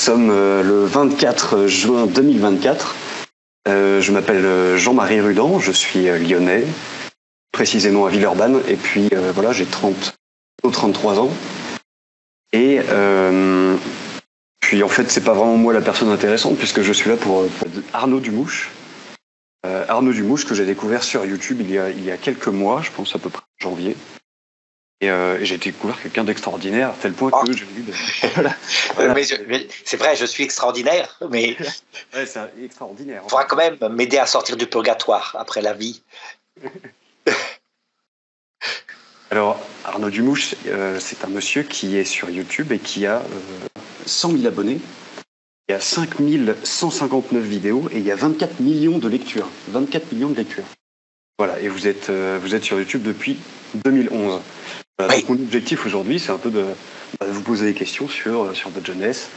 sommes le 24 juin 2024. Je m'appelle Jean-Marie Rudan, je suis lyonnais, précisément à Villeurbanne, et puis voilà, j'ai 33 ans. Et puis en fait, c'est pas vraiment moi la personne intéressante, puisque je suis là pour Arnaud Dumouche. Arnaud Dumouche, que j'ai découvert sur YouTube il y a quelques mois, je pense à peu près en janvier. Et j'ai découvert quelqu'un d'extraordinaire, à tel point que j'ai vu... Voilà. Mais c'est vrai, je suis extraordinaire, mais ouais, c'est extraordinaire. Il faudra quand même m'aider à sortir du purgatoire après la vie. Alors, Arnaud Dumouche, c'est un monsieur qui est sur YouTube et qui a 100 000 abonnés. Il y a 5 159 vidéos et il y a 24 millions de lectures. 24 millions de lectures. Voilà, et vous êtes sur YouTube depuis 2011. Voilà, oui. Donc mon objectif aujourd'hui, c'est un peu de vous poser des questions sur votre jeunesse,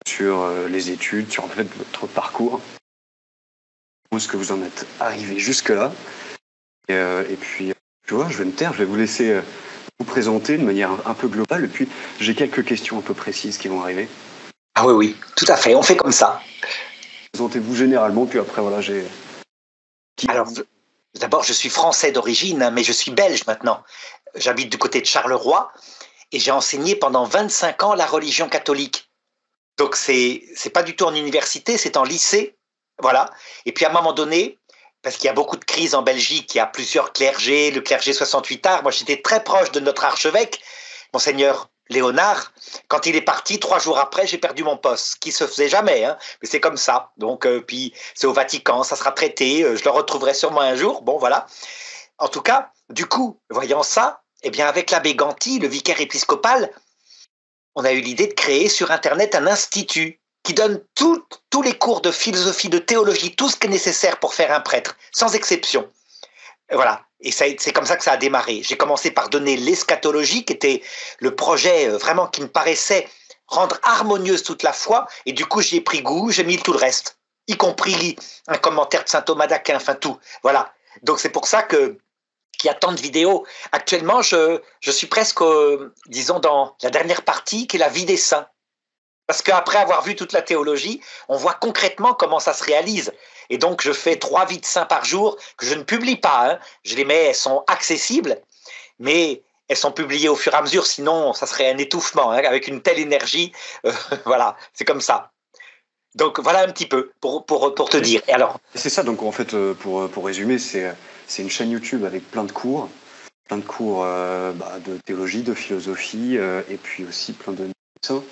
sur les études, sur en fait votre parcours. Où est-ce que vous en êtes arrivé jusque-là. Et puis, tu vois, je vais me taire, je vais vous laisser vous présenter de manière un peu globale. Et puis, j'ai quelques questions un peu précises qui vont arriver. Ah oui, oui, tout à fait, on fait comme ça. Présentez-vous généralement, puis après, voilà, j'ai... Alors, d'abord, je suis français d'origine, mais je suis belge maintenant. J'habite du côté de Charleroi et j'ai enseigné pendant 25 ans la religion catholique. Donc, c'est pas du tout en université, c'est en lycée. Voilà. Et puis, à un moment donné, parce qu'il y a beaucoup de crises en Belgique, il y a plusieurs clergés, le clergé 68 arts. Moi, j'étais très proche de notre archevêque, Monseigneur Léonard. Quand il est parti, 3 jours après, j'ai perdu mon poste, ce qui se faisait jamais, hein, mais c'est comme ça. Donc, puis c'est au Vatican, ça sera traité, je le retrouverai sûrement un jour. Bon, voilà. En tout cas, du coup, voyant ça, eh bien, avec l'abbé Ganti, le vicaire épiscopal, on a eu l'idée de créer sur Internet un institut qui donne tous les cours de philosophie, de théologie, tout ce qui est nécessaire pour faire un prêtre, sans exception. Et voilà. Et c'est comme ça que ça a démarré. J'ai commencé par donner l'eschatologie, qui était le projet vraiment qui me paraissait rendre harmonieuse toute la foi. Et du coup, j'y ai pris goût, j'ai mis tout le reste, y compris un commentaire de saint Thomas d'Aquin, enfin tout. Voilà. Donc c'est pour ça qu'il y a tant de vidéos. Actuellement, je suis presque, disons, dans la dernière partie, qui est la vie des saints. Parce qu'après avoir vu toute la théologie, on voit concrètement comment ça se réalise. Et donc, je fais 3 vies de saints par jour que je ne publie pas. Hein. Je les mets, elles sont accessibles, mais elles sont publiées au fur et à mesure. Sinon, ça serait un étouffement, hein, avec une telle énergie. Voilà, c'est comme ça. Donc, voilà un petit peu pour te dire. Et alors, c'est ça, donc en fait, pour résumer, c'est une chaîne YouTube avec plein de cours de théologie, de philosophie, et puis aussi plein de médecins.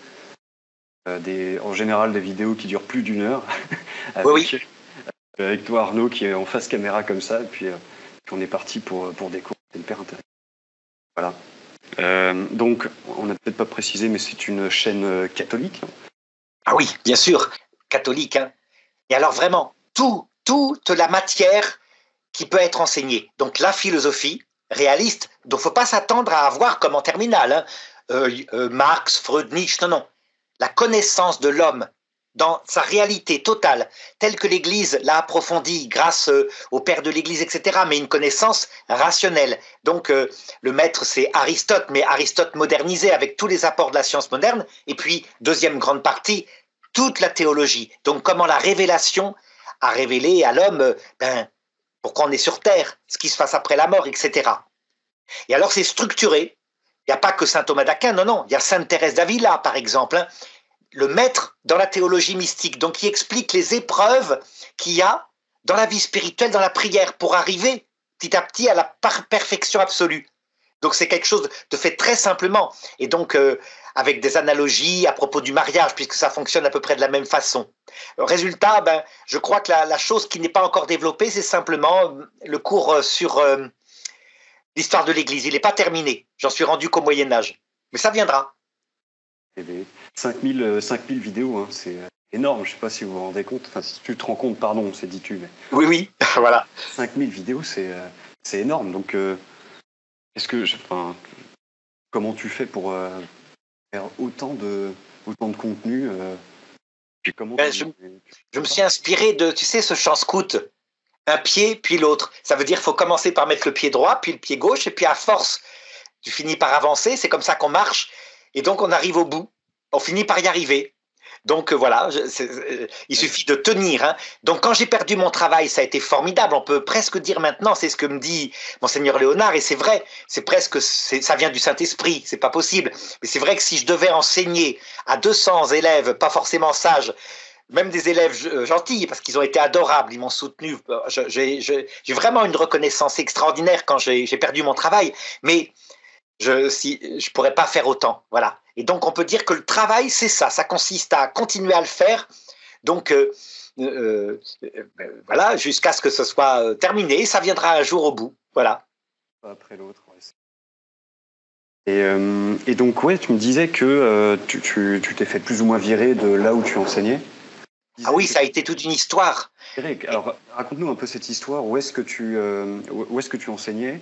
En général des vidéos qui durent plus d'1 heure avec toi Arnaud qui est en face caméra comme ça et puis on est parti pour des cours, c'est hyper intéressant. Voilà. Donc on n'a peut-être pas précisé, mais c'est une chaîne catholique. Ah oui, bien sûr, catholique. Hein. Et alors vraiment, toute la matière qui peut être enseignée. Donc la philosophie réaliste, donc il ne faut pas s'attendre à avoir comme en terminale, hein, Marx, Freud, Nietzsche, non. La connaissance de l'homme dans sa réalité totale, telle que l'Église l'a approfondie grâce au père de l'Église, etc., mais une connaissance rationnelle. Donc, le maître, c'est Aristote, mais Aristote modernisé avec tous les apports de la science moderne. Et puis, deuxième grande partie, toute la théologie. Donc, comment la révélation a révélé à l'homme pourquoi on est sur Terre, ce qui se passe après la mort, etc. Et alors, c'est structuré. Il n'y a pas que saint Thomas d'Aquin, non. Il y a sainte Thérèse d'Avila, par exemple, hein, le maître dans la théologie mystique, donc qui explique les épreuves qu'il y a dans la vie spirituelle, dans la prière, pour arriver petit à petit à la perfection absolue. Donc c'est quelque chose de fait très simplement, et donc avec des analogies à propos du mariage, puisque ça fonctionne à peu près de la même façon. Résultat, je crois que la chose qui n'est pas encore développée, c'est simplement le cours sur... l'histoire de l'Église, il n'est pas terminé. J'en suis rendu qu'au Moyen-Âge. Mais ça viendra. 5000 vidéos, hein, c'est énorme. Je ne sais pas si vous vous rendez compte. Enfin, si tu te rends compte, pardon, c'est dit tu. Mais... Oui, voilà. 5000 vidéos, c'est énorme. Donc, comment tu fais pour faire autant de contenu puis comment je me suis inspiré de, tu sais, ce chant scout. Un pied, puis l'autre. Ça veut dire qu'il faut commencer par mettre le pied droit, puis le pied gauche, et puis à force, tu finis par avancer. C'est comme ça qu'on marche. Et donc, on arrive au bout. on finit par y arriver. Donc voilà, il suffit de tenir. Hein. Donc quand j'ai perdu mon travail, ça a été formidable. On peut presque dire maintenant, c'est ce que me dit Monseigneur Léonard, et c'est vrai, ça vient du Saint-Esprit, c'est pas possible. Mais c'est vrai que si je devais enseigner à 200 élèves, pas forcément sages, même des élèves gentils, parce qu'ils ont été adorables, ils m'ont soutenu. J'ai vraiment une reconnaissance extraordinaire quand j'ai perdu mon travail, mais je pourrais pas faire autant. Voilà. Et donc, on peut dire que le travail, c'est ça. Ça consiste à continuer à le faire. Donc, voilà, jusqu'à ce que ce soit terminé. Ça viendra un jour au bout. Voilà. Après l'autre. Et donc, ouais, tu me disais que tu t'es fait plus ou moins virer de là où tu enseignais. Ah oui, ça a été toute une histoire. Eric, alors raconte-nous un peu cette histoire. Où est-ce que tu enseignais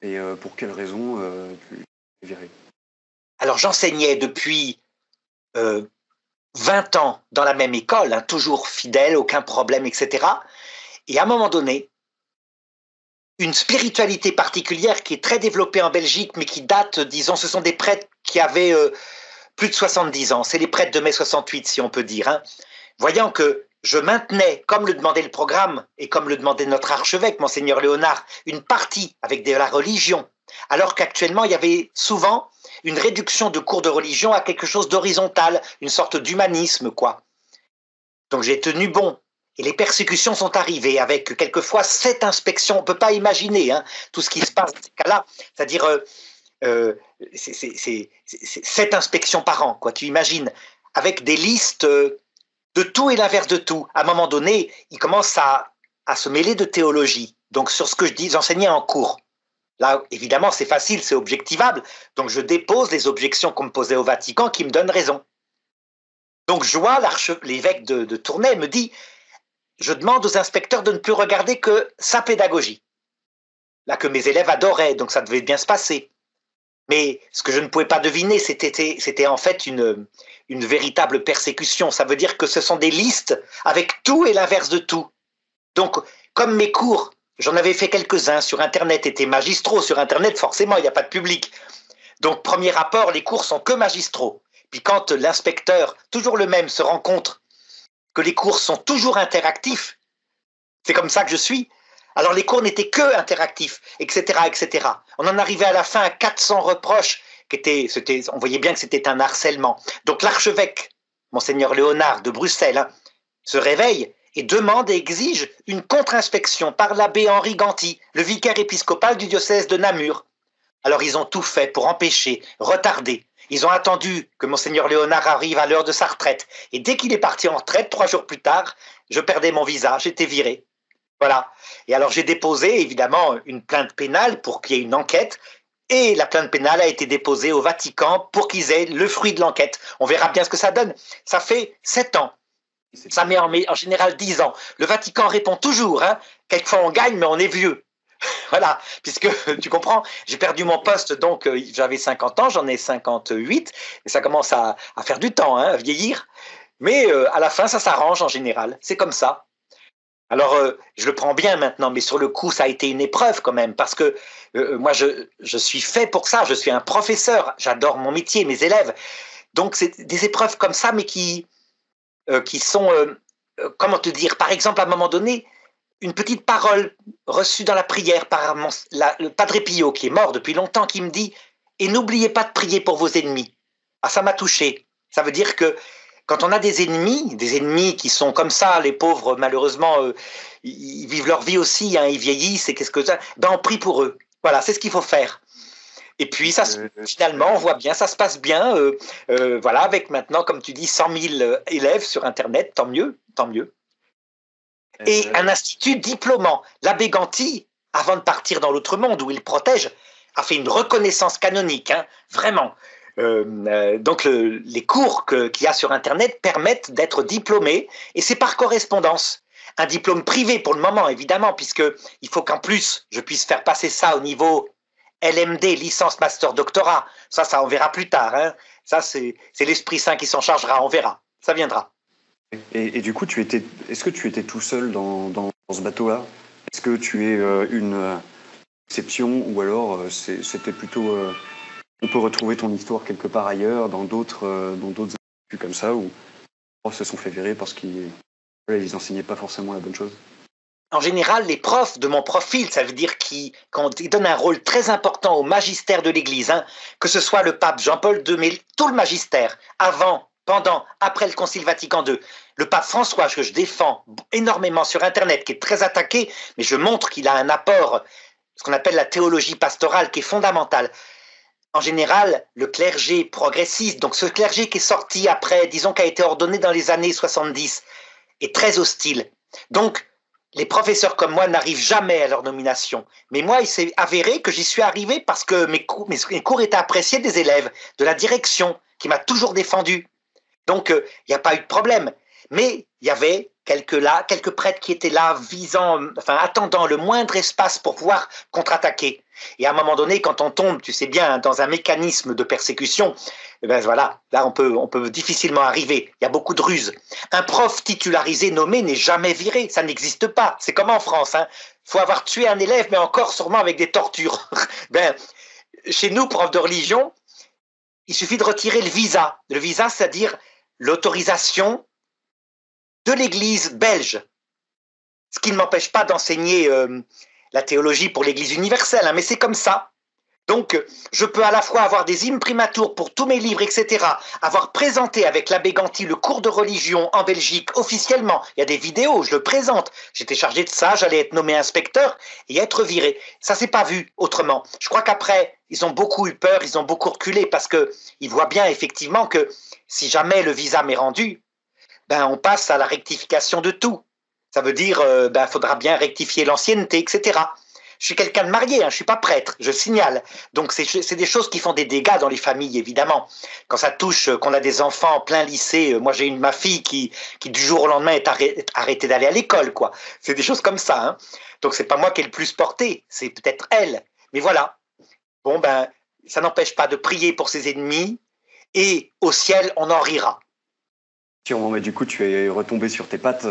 et pour quelles raisons tu t'es viré? Alors, j'enseignais depuis 20 ans dans la même école, hein, toujours fidèle, aucun problème, etc. Et à un moment donné, une spiritualité particulière qui est très développée en Belgique, mais qui date, disons, ce sont des prêtres qui avaient plus de 70 ans. C'est les prêtres de mai 68, si on peut dire. Hein. Voyant que je maintenais, comme le demandait le programme et comme le demandait notre archevêque, Monseigneur Léonard, une partie avec de la religion, alors qu'actuellement, il y avait souvent une réduction de cours de religion à quelque chose d'horizontal, une sorte d'humanisme, quoi. Donc j'ai tenu bon. Et les persécutions sont arrivées avec quelquefois 7 inspections. On ne peut pas imaginer hein, tout ce qui se passe dans ces cas-là. C'est-à-dire, c'est 7 inspections par an, quoi. Tu imagines, avec des listes de tout et l'inverse de tout. À un moment donné, il commence à se mêler de théologie. Donc sur ce que je dis, j'enseignais en cours. Là, évidemment, c'est facile, c'est objectivable. Donc je dépose les objections qu'on me posait au Vatican qui me donnent raison. Donc Joie, l'évêque de Tournai, me dit je demande aux inspecteurs de ne plus regarder que sa pédagogie. Là, que mes élèves adoraient, donc ça devait bien se passer. Mais ce que je ne pouvais pas deviner, c'était en fait une véritable persécution. Ça veut dire que ce sont des listes avec tout et l'inverse de tout. Donc, comme mes cours, j'en avais fait quelques-uns sur Internet, étaient magistraux. Sur Internet, forcément, il n'y a pas de public. Donc, premier rapport, les cours sont que magistraux. Puis quand l'inspecteur, toujours le même, se rend compte que les cours sont toujours interactifs, c'est comme ça que je suis. Alors les cours n'étaient que interactifs, etc., etc. On en arrivait à la fin à 400 reproches, on voyait bien que c'était un harcèlement. Donc l'archevêque, Monseigneur Léonard de Bruxelles, hein, se réveille et demande et exige une contre-inspection par l'abbé Henri Ganty, le vicaire épiscopal du diocèse de Namur. Alors ils ont tout fait pour empêcher, retarder. Ils ont attendu que Monseigneur Léonard arrive à l'heure de sa retraite. Et dès qu'il est parti en retraite, 3 jours plus tard, je perdais mon visa, j'étais viré. Voilà. Et alors j'ai déposé évidemment une plainte pénale pour qu'il y ait une enquête. Et la plainte pénale a été déposée au Vatican pour qu'ils aient le fruit de l'enquête. On verra bien ce que ça donne. Ça fait 7 ans. Ça met en général 10 ans. Le Vatican répond toujours. Hein. Quelquefois on gagne, mais on est vieux. Voilà, puisque tu comprends, j'ai perdu mon poste, donc j'avais 50 ans, j'en ai 58, et ça commence à faire du temps, hein, à vieillir. Mais à la fin, ça s'arrange en général, c'est comme ça. Alors, je le prends bien maintenant, mais sur le coup, ça a été une épreuve quand même, parce que moi, je suis fait pour ça, je suis un professeur, j'adore mon métier, mes élèves. Donc, c'est des épreuves comme ça, mais qui sont, comment te dire, par exemple, à un moment donné, une petite parole reçue dans la prière par le Padre Pio, qui est mort depuis longtemps, qui me dit « Et n'oubliez pas de prier pour vos ennemis ». Ah, ça m'a touché. Ça veut dire que quand on a des ennemis qui sont comme ça, les pauvres, malheureusement, ils vivent leur vie aussi, hein, ils vieillissent, et qu'est-ce que ça, ben on prie pour eux. Voilà, c'est ce qu'il faut faire. Et puis, finalement, on voit bien, ça se passe bien. Voilà, avec maintenant, comme tu dis, 100 000 élèves sur Internet, tant mieux, tant mieux. Et un institut diplômant. L'abbé Ganty, avant de partir dans l'autre monde où il protège, a fait une reconnaissance canonique, hein, vraiment. Donc les cours qu'il y a sur Internet permettent d'être diplômé, et c'est par correspondance. Un diplôme privé pour le moment, évidemment, puisqu'il faut qu'en plus, je puisse faire passer ça au niveau LMD, licence, master, doctorat. Ça on verra plus tard. Hein. Ça, c'est l'Esprit Saint qui s'en chargera, on verra. Ça viendra. Et du coup, est-ce que tu étais tout seul dans ce bateau-là? Est-ce que tu es une exception, ou alors c'était plutôt... on peut retrouver ton histoire quelque part ailleurs, dans d'autres plus comme ça, où les profs se sont fait virer parce qu'ils enseignaient pas forcément la bonne chose? En général, les profs de mon profil, ça veut dire qu'ils donnent un rôle très important au magistère de l'Église, hein, que ce soit le pape Jean-Paul II, mais tout le magistère, avant, pendant, après le Concile Vatican II. Le pape François, que je défends énormément sur Internet, qui est très attaqué, mais je montre qu'il a un apport, ce qu'on appelle la théologie pastorale, qui est fondamentale. En général, le clergé progressiste, donc ce clergé qui est sorti après, disons, qui a été ordonné dans les années 70, est très hostile. Donc, les professeurs comme moi n'arrivent jamais à leur nomination. Mais moi, il s'est avéré que j'y suis arrivé parce que mes cours étaient appréciés des élèves, de la direction, qui m'a toujours défendu. Donc, il n'y a pas eu de problème. Mais il y avait quelques prêtres qui étaient là, attendant le moindre espace pour pouvoir contre-attaquer. Et à un moment donné, quand on tombe, tu sais bien, dans un mécanisme de persécution, eh ben voilà, là on peut difficilement arriver. Il y a beaucoup de ruses. Un prof titularisé nommé n'est jamais viré, ça n'existe pas. C'est comme en France, hein. Faut avoir tué un élève, mais encore sûrement avec des tortures. Chez nous, profs de religion, il suffit de retirer le visa. Le visa, c'est-à-dire l'autorisation de l'Église belge. Ce qui ne m'empêche pas d'enseigner la théologie pour l'Église universelle, hein, mais c'est comme ça. Donc, je peux à la fois avoir des imprimatures pour tous mes livres, etc., avoir présenté avec l'abbé Ganti le cours de religion en Belgique officiellement. Il y a des vidéos, je le présente. J'étais chargé de ça, j'allais être nommé inspecteur et être viré. Ça s'est pas vu autrement. Je crois qu'après, ils ont beaucoup eu peur, ils ont beaucoup reculé parce qu'ils voient bien effectivement que si jamais le visa m'est rendu, on passe à la rectification de tout. Ça veut dire, faudra bien rectifier l'ancienneté, etc. Je suis quelqu'un de marié, hein, je suis pas prêtre, je signale. Donc c'est des choses qui font des dégâts dans les familles, évidemment. Quand ça touche, qu'on a des enfants en plein lycée, moi j'ai ma fille qui du jour au lendemain est arrêtée d'aller à l'école, quoi. C'est des choses comme ça, hein. Donc c'est pas moi qui ai le plus porté, c'est peut-être elle. Mais voilà. Bon ça n'empêche pas de prier pour ses ennemis et au ciel on en rira. Mais du coup, tu es retombé sur tes pattes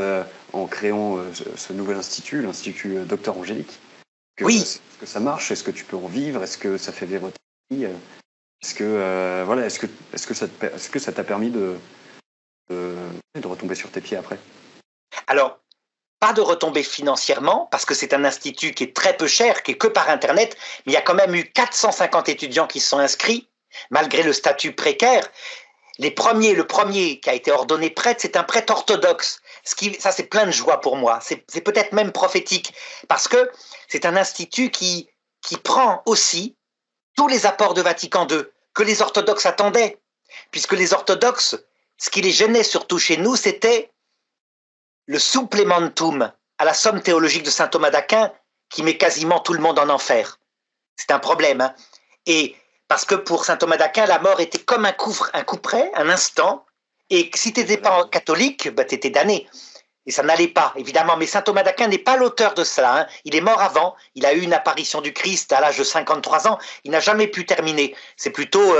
en créant ce nouvel institut, l'Institut Docteur Angélique. Oui. Est-ce que ça marche? Est-ce que tu peux en vivre? Est-ce que ça fait vivre votre vie? Est-ce que ça t'a permis de retomber sur tes pieds après? Alors, pas de retomber financièrement, parce que c'est un institut qui est très peu cher, qui est que par Internet, mais il y a quand même eu 450 étudiants qui se sont inscrits, malgré le statut précaire. Le premier qui a été ordonné prêtre, c'est un prêtre orthodoxe. Ça, c'est plein de joie pour moi. C'est peut-être même prophétique, parce que c'est un institut qui prend aussi tous les apports de Vatican II, que les orthodoxes attendaient. Puisque les orthodoxes, ce qui les gênait surtout chez nous, c'était le supplementum à la somme théologique de saint Thomas d'Aquin, qui met quasiment tout le monde en enfer. C'est un problème, hein. Et parce que pour saint Thomas d'Aquin, la mort était comme un coup près, un instant, et si tu n'étais pas catholique, tu étais damné. Et ça n'allait pas, évidemment. Mais saint Thomas d'Aquin n'est pas l'auteur de cela, hein. Il est mort avant, il a eu une apparition du Christ à l'âge de 53 ans, il n'a jamais pu terminer. C'est plutôt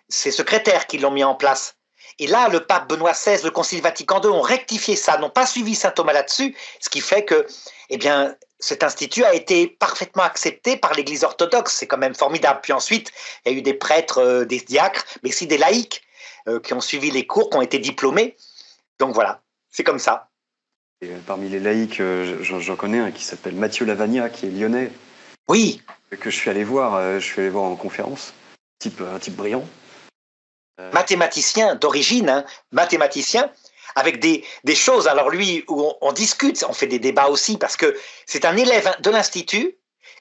ses secrétaires qui l'ont mis en place. Et là, le pape Benoît XVI, le Concile Vatican II ont rectifié ça, n'ont pas suivi saint Thomas là-dessus, ce qui fait que, cet institut a été parfaitement accepté par l'Église orthodoxe. C'est quand même formidable. Puis ensuite, il y a eu des prêtres, des diacres, mais aussi des laïcs qui ont suivi les cours, qui ont été diplômés. Donc voilà, c'est comme ça. Et parmi les laïcs, j'en connais un qui s'appelle Mathieu Lavagna, qui est lyonnais. Oui. Que je suis allé voir en conférence. Un type brillant. Mathématicien d'origine, hein, mathématicien, avec des choses. Alors lui, où on discute, on fait des débats aussi, parce que c'est un élève de l'Institut,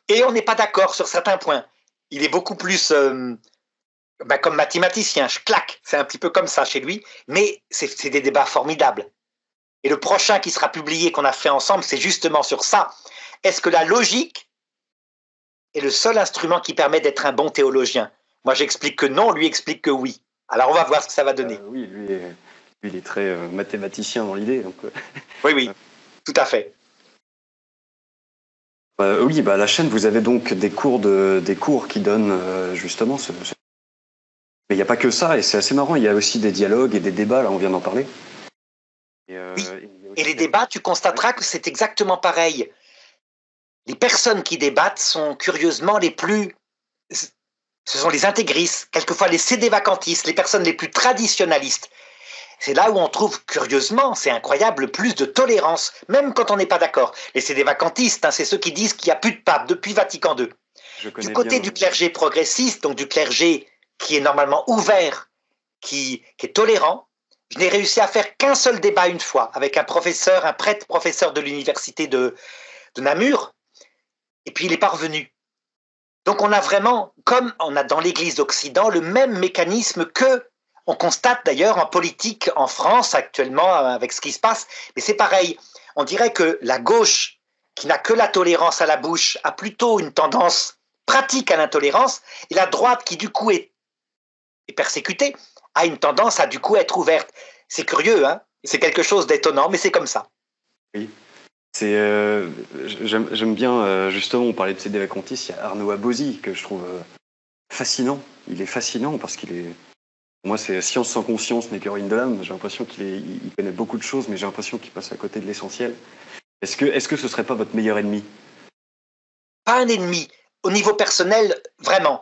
et on n'est pas d'accord sur certains points. Il est beaucoup plus comme mathématicien, je claque. C'est un petit peu comme ça chez lui, mais c'est des débats formidables. Et le prochain qui sera publié, qu'on a fait ensemble, c'est justement sur ça. Est-ce que la logique est le seul instrument qui permet d'être un bon théologien? Moi, j'explique que non, lui explique que oui. Alors, on va voir ce que ça va donner. Oui, lui, il est très mathématicien dans l'idée. Donc, oui, tout à fait. Oui, la chaîne, vous avez donc des cours qui donnent justement ce... Mais il n'y a pas que ça, et c'est assez marrant. Il y a aussi des dialogues et des débats, là, on vient d'en parler. Oui. Et les débats, tu constateras que c'est exactement pareil. Les personnes qui débattent sont curieusement ce sont les intégristes, quelquefois les cédévacantistes, les personnes les plus traditionnalistes. c'est là où on trouve, curieusement, c'est incroyable, le plus de tolérance, même quand on n'est pas d'accord. Et c'est des vacantistes, hein, c'est ceux qui disent qu'il n'y a plus de pape depuis Vatican II. Du côté du clergé progressiste, donc du clergé qui est normalement ouvert, qui est tolérant, je n'ai réussi à faire qu'un seul débat une fois avec un professeur, un prêtre professeur de l'université de Namur, et puis il n'est pas revenu. Donc on a vraiment, comme on a dans l'Église d'Occident, le même mécanisme que on constate d'ailleurs en politique en France actuellement avec ce qui se passe, mais c'est pareil. On dirait que la gauche, qui n'a que la tolérance à la bouche, a plutôt une tendance pratique à l'intolérance, et la droite, qui du coup est persécutée, a une tendance à du coup être ouverte. C'est curieux, hein, c'est quelque chose d'étonnant, mais c'est comme ça. Oui. J'aime bien, justement, on parlait de ces vacantistes, il y a Arnaud Abosi que je trouve fascinant. Il est fascinant parce qu'il est... Pour moi, c'est science sans conscience n'est que ruine de l'âme. J'ai l'impression qu'il connaît beaucoup de choses, mais j'ai l'impression qu'il passe à côté de l'essentiel. Est-ce que ce serait pas votre meilleur ennemi? Pas un ennemi. Au niveau personnel, vraiment,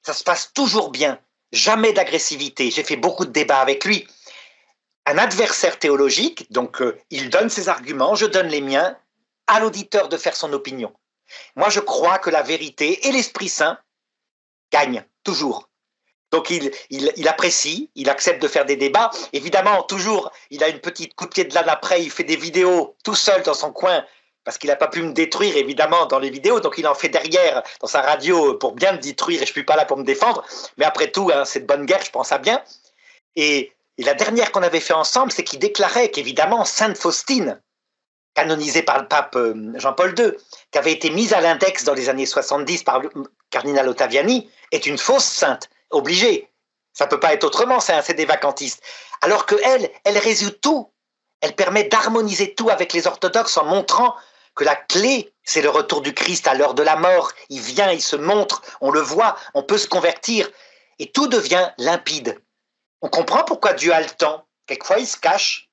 ça se passe toujours bien. Jamais d'agressivité. J'ai fait beaucoup de débats avec lui. Un adversaire théologique, donc il donne ses arguments, je donne les miens, à l'auditeur de faire son opinion. Moi, je crois que la vérité et l'Esprit Saint gagnent, toujours. Donc il apprécie, il accepte de faire des débats. Évidemment, toujours, il a une petite coup de pied de l'âne après, il fait des vidéos tout seul dans son coin, parce qu'il n'a pas pu me détruire, évidemment, dans les vidéos. Donc il en fait derrière, dans sa radio, pour bien me détruire, et je ne suis pas là pour me défendre. Mais après tout, hein, c'est de bonne guerre, je pense à bien. Et la dernière qu'on avait fait ensemble, c'est qu'il déclarait qu'évidemment, Sainte Faustine, canonisée par le pape Jean-Paul II, qui avait été mise à l'index dans les années 70 par le cardinal Ottaviani, est une fausse sainte, obligée. Ça ne peut pas être autrement, c'est des vacantistes. Alors qu'elle, elle résout tout. Elle permet d'harmoniser tout avec les orthodoxes en montrant que la clé, c'est le retour du Christ à l'heure de la mort. Il vient, il se montre, on le voit, on peut se convertir. Et tout devient limpide. On comprend pourquoi Dieu a le temps. Quelquefois, il se cache.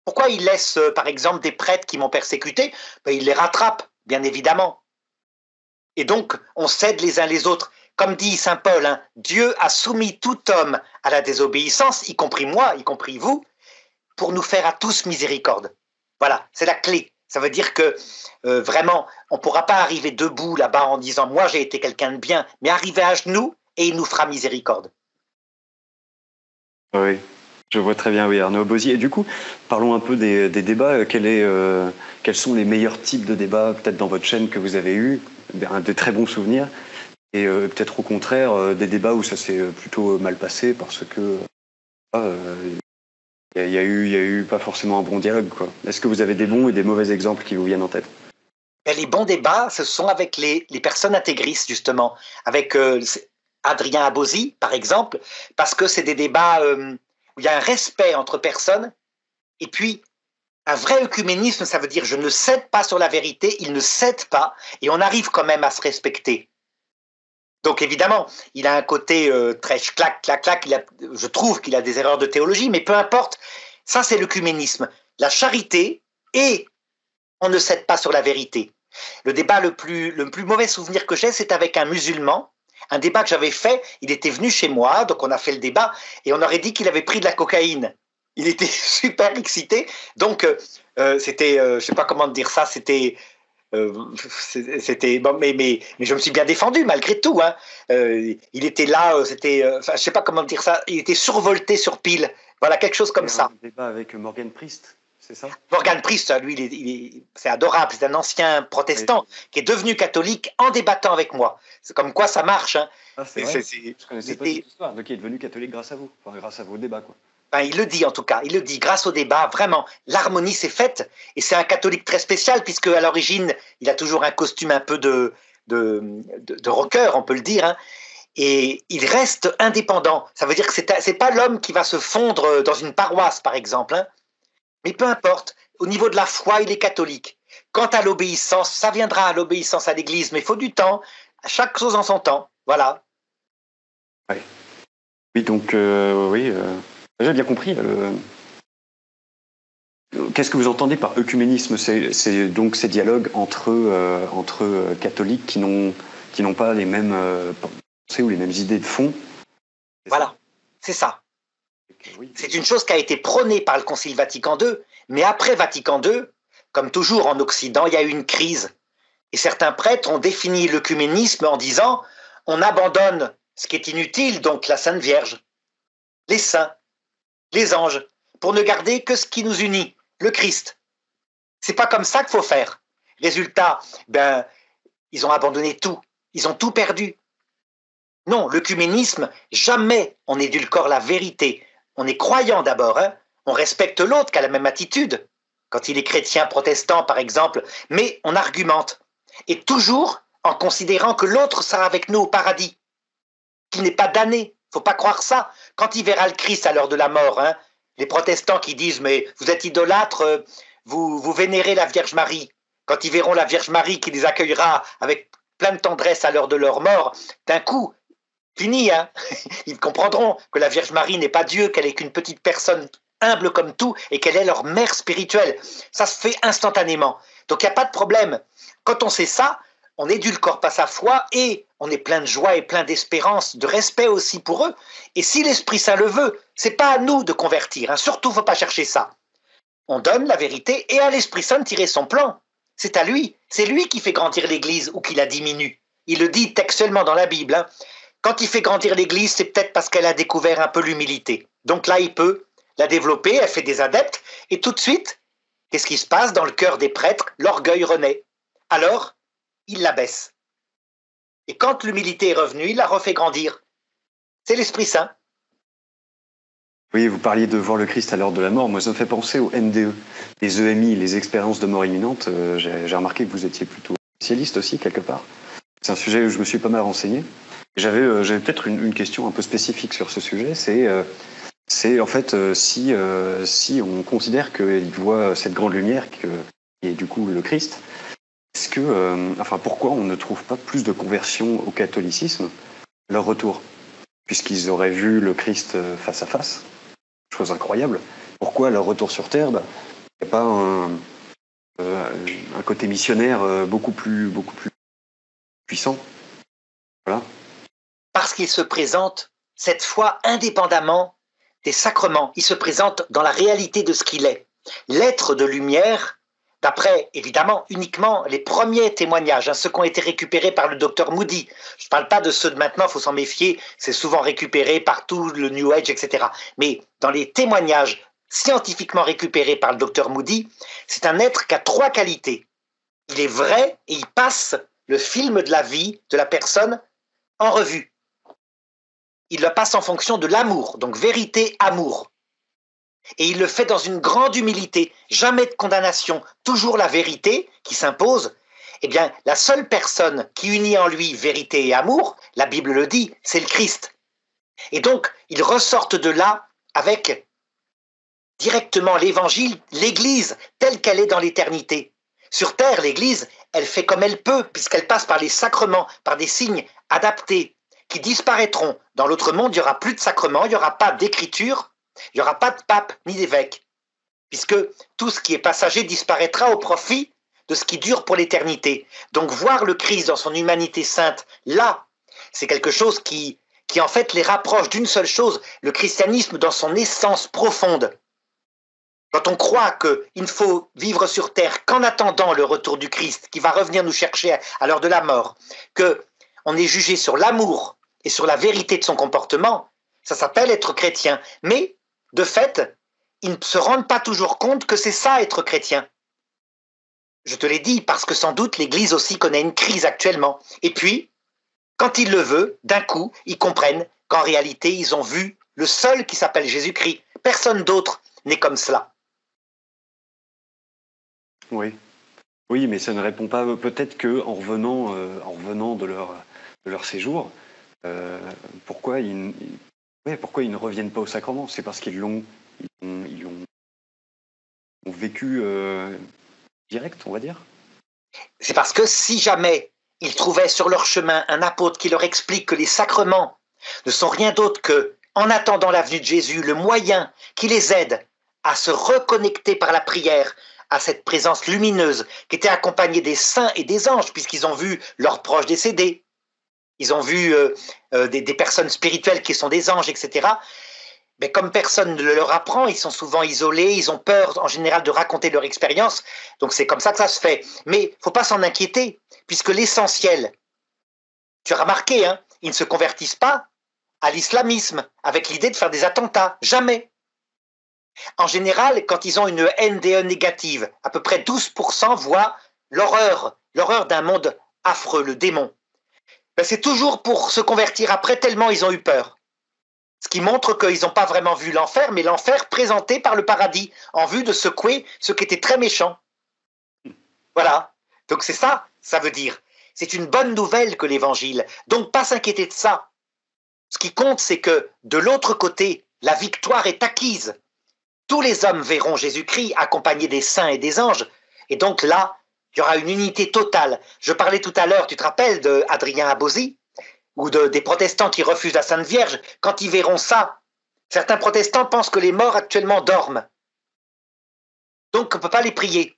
Pourquoi il laisse, par exemple, des prêtres qui m'ont persécuté? Ben, il les rattrape, bien évidemment. Et donc, on cède les uns les autres. Comme dit saint Paul, hein, Dieu a soumis tout homme à la désobéissance, y compris moi, y compris vous, pour nous faire à tous miséricorde. Voilà, c'est la clé. Ça veut dire que vraiment, on ne pourra pas arriver debout là-bas en disant « moi j'ai été quelqu'un de bien », mais arriver à genoux et il nous fera miséricorde. Oui, je vois très bien, oui, Arnaud Abosi. Et du coup, parlons un peu des débats. Quels sont les meilleurs types de débats, peut-être dans votre chaîne, que vous avez eus, de très bons souvenirs, et peut-être au contraire, des débats où ça s'est plutôt mal passé parce que il y a eu pas forcément un bon dialogue, quoi. Est-ce que vous avez des bons et des mauvais exemples qui vous viennent en tête? Et les bons débats, ce sont avec les personnes intégristes, justement, avec Adrien Abosi, par exemple, parce que c'est des débats où il y a un respect entre personnes, et puis un vrai œcuménisme, ça veut dire je ne cède pas sur la vérité, il ne cède pas, et on arrive quand même à se respecter. Donc évidemment, il a un côté très clac, clac, clac, je trouve qu'il a des erreurs de théologie, mais peu importe, ça c'est l'œcuménisme. La charité, et on ne cède pas sur la vérité. Le débat le plus mauvais souvenir que j'ai, c'est avec un musulman. Un débat que j'avais fait, il était venu chez moi, donc on a fait le débat, et on aurait dit qu'il avait pris de la cocaïne. Il était super excité, donc c'était, je ne sais pas comment dire ça, c'était bon, mais je me suis bien défendu malgré tout. Hein. Il était là, je ne sais pas comment dire ça, il était survolté sur pile. Voilà, quelque chose comme ça. Un débat avec Morgan Priest, c'est ça? Morgan Priest, lui, c'est adorable, c'est un ancien protestant qui est devenu catholique en débattant avec moi. C'est comme quoi ça marche. Hein. Ah, c'est vrai. Je connaissais pas cette histoire. Donc il est devenu catholique grâce à vous, enfin, grâce à vos débats, quoi. Ben, il le dit en tout cas, il le dit, grâce au débat, vraiment, l'harmonie s'est faite, et c'est un catholique très spécial, puisque à l'origine, il a toujours un costume un peu de rocker, on peut le dire, hein, et il reste indépendant. Ça veut dire que c'est pas l'homme qui va se fondre dans une paroisse, par exemple, hein, mais peu importe, au niveau de la foi, il est catholique. Quant à l'obéissance, ça viendra à l'obéissance à l'Église, mais il faut du temps, chaque chose en son temps, voilà. Ouais. Oui, donc, oui... J'ai bien compris. Qu'est-ce que vous entendez par œcuménisme? C'est donc ces dialogues entre catholiques qui n'ont pas les mêmes pensées ou les mêmes idées de fond. Voilà, c'est ça. Oui. C'est une chose qui a été prônée par le Concile Vatican II, mais après Vatican II, comme toujours en Occident, il y a eu une crise. Et certains prêtres ont défini l'œcuménisme en disant on abandonne ce qui est inutile, donc la Sainte Vierge, les saints, les anges, pour ne garder que ce qui nous unit, le Christ. C'est pas comme ça qu'il faut faire. Résultat, ils ont abandonné tout. Ils ont tout perdu. Non, l'œcuménisme, jamais on édulcore la vérité. On est croyant d'abord, hein. On respecte l'autre qui a la même attitude. Quand il est chrétien, protestant par exemple, mais on argumente. Et toujours en considérant que l'autre sera avec nous au paradis. Qu'il n'est pas damné. Faut pas croire ça. Quand il verra le Christ à l'heure de la mort, hein, les protestants qui disent mais vous êtes idolâtres, vous vénérez la Vierge Marie. Quand ils verront la Vierge Marie qui les accueillera avec plein de tendresse à l'heure de leur mort, d'un coup, fini, hein. Ils comprendront que la Vierge Marie n'est pas Dieu, qu'elle est qu'une petite personne humble comme tout et qu'elle est leur mère spirituelle. Ça se fait instantanément. Donc il n'y a pas de problème. Quand on sait ça, on n'édulcore pas sa foi et on est plein de joie et plein d'espérance, de respect aussi pour eux. Et si l'Esprit Saint le veut, c'est pas à nous de convertir, hein. Surtout, il ne faut pas chercher ça. On donne la vérité et à l'Esprit Saint de tirer son plan. C'est à lui. C'est lui qui fait grandir l'Église ou qui la diminue. Il le dit textuellement dans la Bible, hein. Quand il fait grandir l'Église, c'est peut-être parce qu'elle a découvert un peu l'humilité. Donc là, il peut la développer, elle fait des adeptes, et tout de suite, qu'est-ce qui se passe dans le cœur des prêtres? L'orgueil renaît. Alors, il la baisse. Et quand l'humilité est revenue, il la refait grandir. C'est l'Esprit Saint. Oui, vous parliez de voir le Christ à l'heure de la mort. Moi, ça me fait penser aux MDE, les EMI, les expériences de mort imminente. J'ai remarqué que vous étiez plutôt spécialiste aussi, quelque part. C'est un sujet où je me suis pas mal renseigné. J'avais peut-être une question un peu spécifique sur ce sujet. C'est en fait si on considère qu'il voit cette grande lumière qui est du coup le Christ, est-ce que, pourquoi on ne trouve pas plus de conversion au catholicisme à leur retour, puisqu'ils auraient vu le Christ face à face, chose incroyable. Pourquoi à leur retour sur Terre, il n'y a pas un côté missionnaire beaucoup plus puissant? Voilà. Parce qu'il se présente cette fois indépendamment des sacrements. Il se présente dans la réalité de ce qu'il est. L'être de lumière, d'après, évidemment, uniquement les premiers témoignages, hein, ceux qui ont été récupérés par le docteur Moody. Je ne parle pas de ceux de maintenant, il faut s'en méfier, c'est souvent récupéré par tout le New Age, etc. Mais dans les témoignages scientifiquement récupérés par le docteur Moody, c'est un être qui a 3 qualités. Il est vrai et il passe le film de la vie de la personne en revue. Il le passe en fonction de l'amour, donc vérité, amour. Et il le fait dans une grande humilité, jamais de condamnation, toujours la vérité qui s'impose. Eh bien, la seule personne qui unit en lui vérité et amour, la Bible le dit, c'est le Christ. Et donc, ils ressortent de là avec directement l'Évangile, l'Église, telle qu'elle est dans l'éternité. Sur terre, l'Église, elle fait comme elle peut, puisqu'elle passe par les sacrements, par des signes adaptés, qui disparaîtront. Dans l'autre monde, il n'y aura plus de sacrements, il n'y aura pas d'écriture, il n'y aura pas de pape ni d'évêque, puisque tout ce qui est passager disparaîtra au profit de ce qui dure pour l'éternité. Donc voir le Christ dans son humanité sainte, là, c'est quelque chose qui en fait les rapproche d'une seule chose, le christianisme dans son essence profonde. Quand on croit qu'il ne faut vivre sur terre qu'en attendant le retour du Christ, qui va revenir nous chercher à l'heure de la mort, qu'on est jugé sur l'amour et sur la vérité de son comportement, ça s'appelle être chrétien. Mais, de fait, ils ne se rendent pas toujours compte que c'est ça être chrétien. Je te l'ai dit, parce que sans doute l'Église aussi connaît une crise actuellement. Et puis, quand il le veut, d'un coup, ils comprennent qu'en réalité, ils ont vu le seul qui s'appelle Jésus-Christ. Personne d'autre n'est comme cela. Oui. Oui, mais ça ne répond pas. Peut-être qu'en revenant de leur séjour, pourquoi ils ne reviennent pas au sacrement? C'est parce qu'ils l'ont vécu direct, on va dire. C'est parce que si jamais ils trouvaient sur leur chemin un apôtre qui leur explique que les sacrements ne sont rien d'autre que, en attendant la venue de Jésus, le moyen qui les aide à se reconnecter par la prière à cette présence lumineuse qui était accompagnée des saints et des anges, puisqu'ils ont vu leurs proches décédés, ils ont vu des personnes spirituelles qui sont des anges, etc. Mais comme personne ne leur apprend, ils sont souvent isolés, ils ont peur en général de raconter leur expérience, donc c'est comme ça que ça se fait. Mais il ne faut pas s'en inquiéter, puisque l'essentiel, tu as remarqué, hein, ils ne se convertissent pas à l'islamisme avec l'idée de faire des attentats, jamais. En général, quand ils ont une NDE négative, à peu près 12% voient l'horreur d'un monde affreux, le démon. Ben, c'est toujours pour se convertir après, tellement ils ont eu peur. Ce qui montre qu'ils n'ont pas vraiment vu l'enfer, mais l'enfer présenté par le paradis, en vue de secouer ce qui était très méchant. Voilà. Donc c'est ça, ça veut dire. C'est une bonne nouvelle que l'évangile. Donc pas s'inquiéter de ça. Ce qui compte, c'est que de l'autre côté, la victoire est acquise. Tous les hommes verront Jésus-Christ accompagné des saints et des anges. Et donc là, il y aura une unité totale. Je parlais tout à l'heure, tu te rappelles, d'Adrien Abosi ou des protestants qui refusent la Sainte Vierge. Quand ils verront ça, certains protestants pensent que les morts actuellement dorment. Donc on ne peut pas les prier.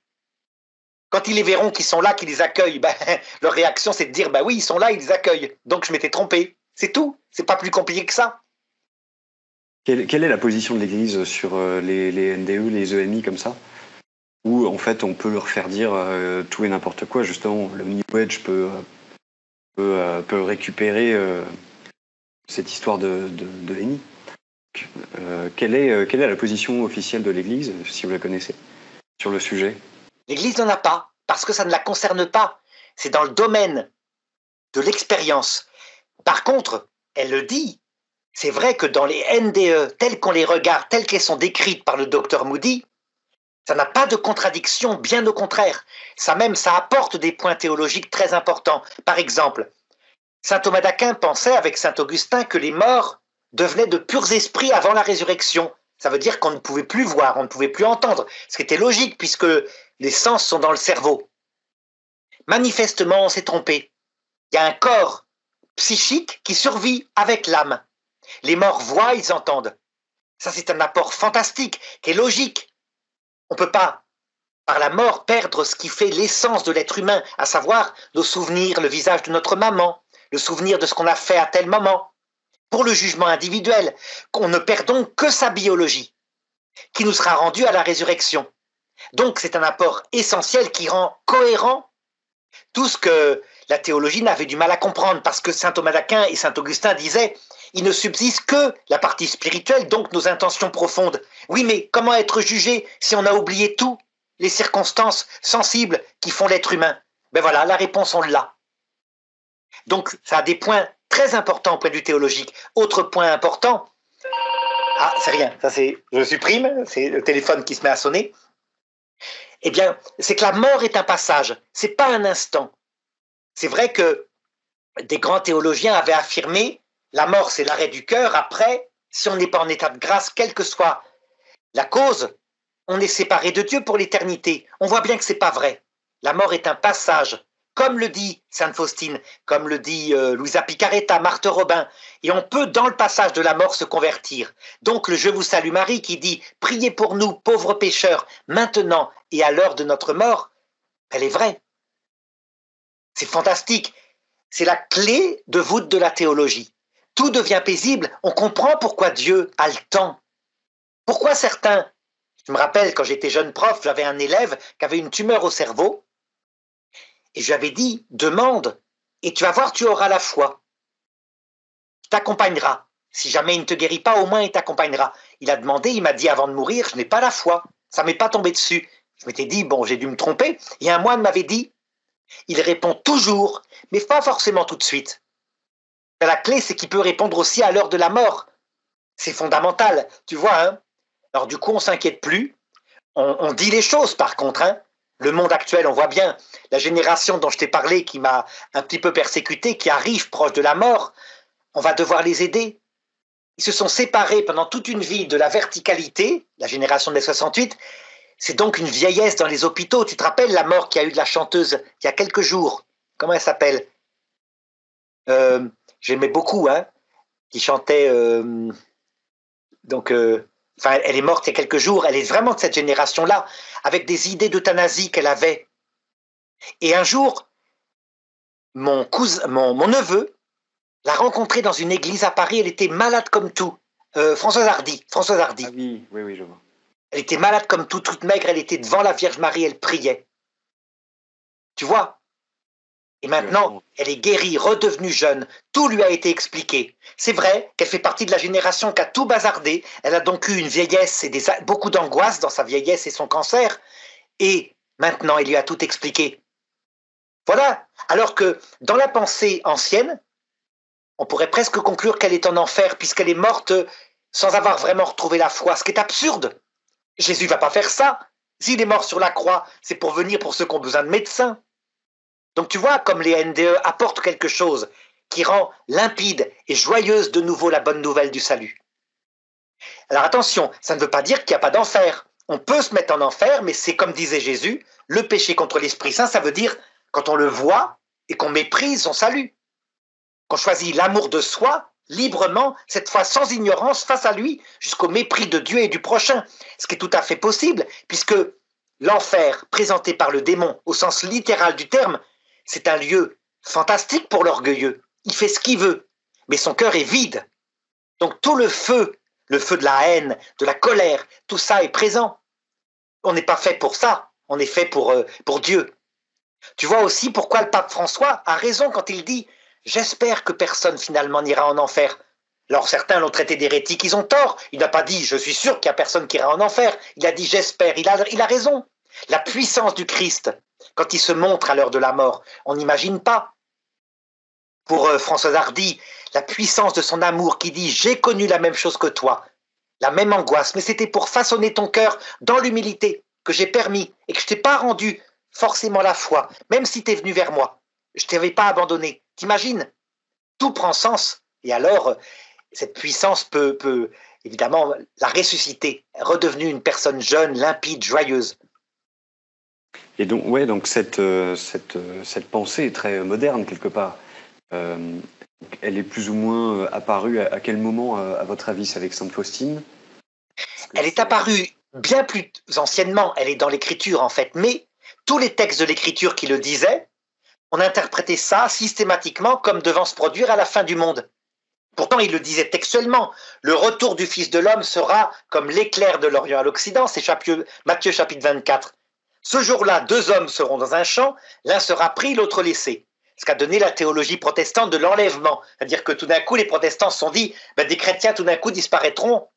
Quand ils les verront qu'ils sont là, qu'ils les accueillent, ben, leur réaction c'est de dire, ben oui, ils sont là, ils les accueillent. Donc je m'étais trompé. C'est tout. C'est pas plus compliqué que ça. Quelle est la position de l'Église sur les NDE, les EMI comme ça? Où en fait on peut leur faire dire tout et n'importe quoi. Justement, le New Age peut récupérer cette histoire de l'EMI. Quelle est la position officielle de l'Église, si vous la connaissez, sur le sujet? L'Église n'en a pas, parce que ça ne la concerne pas. C'est dans le domaine de l'expérience. Par contre, elle le dit, c'est vrai que dans les NDE, telles qu'on les regarde, telles qu'elles sont décrites par le docteur Moody, ça n'a pas de contradiction, bien au contraire. Ça apporte des points théologiques très importants. Par exemple, saint Thomas d'Aquin pensait avec saint Augustin que les morts devenaient de purs esprits avant la résurrection. Ça veut dire qu'on ne pouvait plus voir, on ne pouvait plus entendre, ce qui était logique puisque les sens sont dans le cerveau. Manifestement, on s'est trompé. Il y a un corps psychique qui survit avec l'âme. Les morts voient, ils entendent. Ça, c'est un apport fantastique, qui est logique. On ne peut pas, par la mort, perdre ce qui fait l'essence de l'être humain, à savoir nos souvenirs, le visage de notre maman, le souvenir de ce qu'on a fait à tel moment. Pour le jugement individuel, qu'on ne perdons que sa biologie, qui nous sera rendue à la résurrection. Donc c'est un apport essentiel qui rend cohérent tout ce que la théologie n'avait du mal à comprendre, parce que saint Thomas d'Aquin et saint Augustin disaient il ne subsiste que la partie spirituelle, donc nos intentions profondes. Oui, mais comment être jugé si on a oublié tout, les circonstances sensibles qui font l'être humain? Ben voilà, la réponse on l'a. Donc ça a des points très importants au point de vue théologique. Autre point important, ah c'est rien, ça c'est, je supprime, c'est le téléphone qui se met à sonner. Eh bien, c'est que la mort est un passage, c'est pas un instant. C'est vrai que des grands théologiens avaient affirmé la mort, c'est l'arrêt du cœur. Après, si on n'est pas en état de grâce, quelle que soit la cause, on est séparé de Dieu pour l'éternité. On voit bien que c'est pas vrai. La mort est un passage, comme le dit Sainte Faustine, comme le dit Louisa Picaretta, Marthe Robin. Et on peut, dans le passage de la mort, se convertir. Donc le Je vous salue Marie qui dit « Priez pour nous, pauvres pécheurs, maintenant et à l'heure de notre mort », elle est vraie. C'est fantastique. C'est la clé de voûte de la théologie. Tout devient paisible, on comprend pourquoi Dieu a le temps. Pourquoi certains, je me rappelle quand j'étais jeune prof, j'avais un élève qui avait une tumeur au cerveau, et je lui avais dit, demande, et tu vas voir, tu auras la foi. Il t'accompagnera. Si jamais il ne te guérit pas, au moins il t'accompagnera. Il a demandé, il m'a dit avant de mourir, je n'ai pas la foi. Ça ne m'est pas tombé dessus. Je m'étais dit, bon, j'ai dû me tromper. Et un moine m'avait dit, il répond toujours, mais pas forcément tout de suite. La clé, c'est qu'il peut répondre aussi à l'heure de la mort. C'est fondamental, tu vois. Hein. Alors du coup, on ne s'inquiète plus. On dit les choses, par contre. Hein. Le monde actuel, on voit bien. La génération dont je t'ai parlé, qui m'a un petit peu persécuté, qui arrive proche de la mort, on va devoir les aider. Ils se sont séparés pendant toute une vie de la verticalité, la génération des 68. C'est donc une vieillesse dans les hôpitaux. Tu te rappelles la mort qu'il y a eu de la chanteuse il y a quelques jours? Comment elle s'appelle? J'aimais beaucoup, hein, qui chantait. Enfin, elle est morte il y a quelques jours. Elle est vraiment de cette génération-là, avec des idées d'euthanasie qu'elle avait. Et un jour, mon neveu l'a rencontrée dans une église à Paris. Elle était malade comme tout. Françoise Hardy. Françoise Hardy. Ah oui, oui, oui, je vois. Elle était malade comme tout, toute maigre, elle était devant la Vierge Marie, elle priait. Tu vois? Et maintenant, elle est guérie, redevenue jeune. Tout lui a été expliqué. C'est vrai qu'elle fait partie de la génération qui a tout bazardé. Elle a donc eu une vieillesse et beaucoup d'angoisse dans sa vieillesse et son cancer. Et maintenant, il lui a tout expliqué. Voilà. Alors que dans la pensée ancienne, on pourrait presque conclure qu'elle est en enfer puisqu'elle est morte sans avoir vraiment retrouvé la foi, ce qui est absurde. Jésus ne va pas faire ça. S'il est mort sur la croix, c'est pour venir pour ceux qui ont besoin de médecins. Donc tu vois, comme les NDE apportent quelque chose qui rend limpide et joyeuse de nouveau la bonne nouvelle du salut. Alors attention, ça ne veut pas dire qu'il n'y a pas d'enfer. On peut se mettre en enfer, mais c'est comme disait Jésus, le péché contre l'Esprit Saint, ça veut dire quand on le voit et qu'on méprise son salut. Qu'on choisit l'amour de soi librement, cette fois sans ignorance, face à lui, jusqu'au mépris de Dieu et du prochain. Ce qui est tout à fait possible, puisque l'enfer, présenté par le démon au sens littéral du terme, c'est un lieu fantastique pour l'orgueilleux. Il fait ce qu'il veut, mais son cœur est vide. Donc tout le feu de la haine, de la colère, tout ça est présent. On n'est pas fait pour ça, on est fait pour Dieu. Tu vois aussi pourquoi le pape François a raison quand il dit « J'espère que personne finalement n'ira en enfer ». Alors certains l'ont traité d'hérétique, ils ont tort. Il n'a pas dit « Je suis sûr qu'il n'y a personne qui ira en enfer ». Il a dit « J'espère ». Il a raison. La puissance du Christ, quand il se montre à l'heure de la mort, on n'imagine pas. Pour Françoise Hardy, la puissance de son amour qui dit « J'ai connu la même chose que toi », la même angoisse, mais c'était pour façonner ton cœur dans l'humilité que j'ai permis et que je t'ai pas rendu forcément la foi, même si tu es venu vers moi. Je t'avais pas abandonné. T'imagines? Tout prend sens. Et alors, cette puissance peut évidemment la ressusciter, redevenue une personne jeune, limpide, joyeuse. Et donc, ouais, donc cette pensée est très moderne quelque part. Elle est plus ou moins apparue à quel moment, à votre avis? C'est avec Sainte Faustine? Elle est apparue bien plus anciennement, elle est dans l'écriture en fait, mais tous les textes de l'écriture qui le disaient, on interprétait ça systématiquement comme devant se produire à la fin du monde. Pourtant, il le disait textuellement, le retour du Fils de l'homme sera comme l'éclair de l'Orient à l'Occident, c'est Matthieu chapitre 24. Ce jour-là, 2 hommes seront dans un champ, l'un sera pris, l'autre laissé. Ce qu'a donné la théologie protestante de l'enlèvement. C'est-à-dire que tout d'un coup, les protestants se sont dit, des chrétiens tout d'un coup disparaîtront.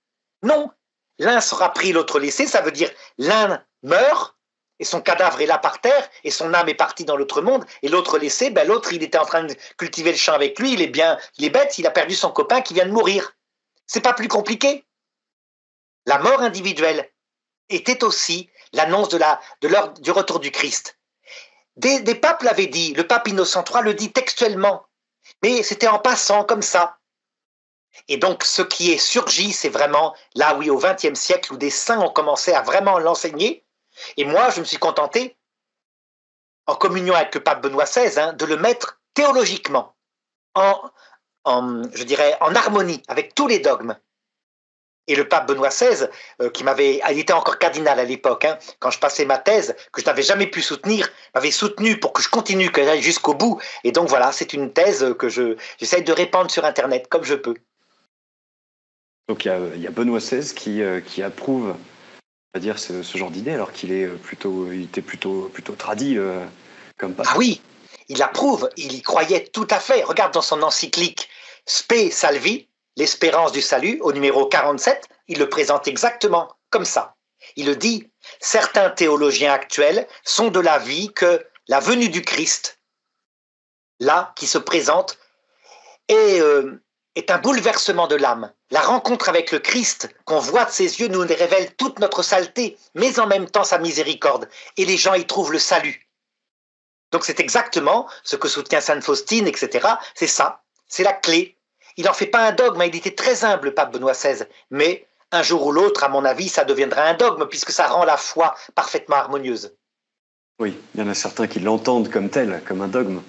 Non, l'un sera pris, l'autre laissé, ça veut dire l'un meurt, et son cadavre est là par terre, et son âme est partie dans l'autre monde, et l'autre laissé, l'autre il était en train de cultiver le champ avec lui, il est bête, il a perdu son copain qui vient de mourir. C'est pas plus compliqué. La mort individuelle était aussi l'annonce du retour du Christ. Des papes l'avaient dit, le pape Innocent III le dit textuellement, mais c'était en passant comme ça. Et donc ce qui est surgi, c'est vraiment là, oui, au XXe siècle, où des saints ont commencé à vraiment l'enseigner. Et moi, je me suis contenté, en communion avec le pape Benoît XVI, de le mettre théologiquement, je dirais, en harmonie avec tous les dogmes. Et le pape Benoît XVI, il était encore cardinal à l'époque, quand je passais ma thèse, que je n'avais jamais pu soutenir, m'avait soutenu pour que je continue, que j'aille jusqu'au bout. Et donc voilà, c'est une thèse que j'essaie de répandre sur Internet comme je peux. Donc il y a Benoît XVI qui approuve, on va dire, ce genre d'idée, alors qu'il était plutôt tradit comme pape. Ah oui, il approuve, il y croyait tout à fait. Regarde dans son encyclique Spe Salvi, l'espérance du salut, au numéro 47, il le présente exactement comme ça. Il le dit, certains théologiens actuels sont de l'avis que la venue du Christ, là, qui se présente, est un bouleversement de l'âme. La rencontre avec le Christ qu'on voit de ses yeux nous révèle toute notre saleté, mais en même temps sa miséricorde. Et les gens y trouvent le salut. Donc c'est exactement ce que soutient Sainte Faustine, etc. C'est ça, c'est la clé. Il n'en fait pas un dogme, il était très humble, pape Benoît XVI. Mais un jour ou l'autre, à mon avis, ça deviendra un dogme, puisque ça rend la foi parfaitement harmonieuse. Oui, il y en a certains qui l'entendent comme tel, comme un dogme.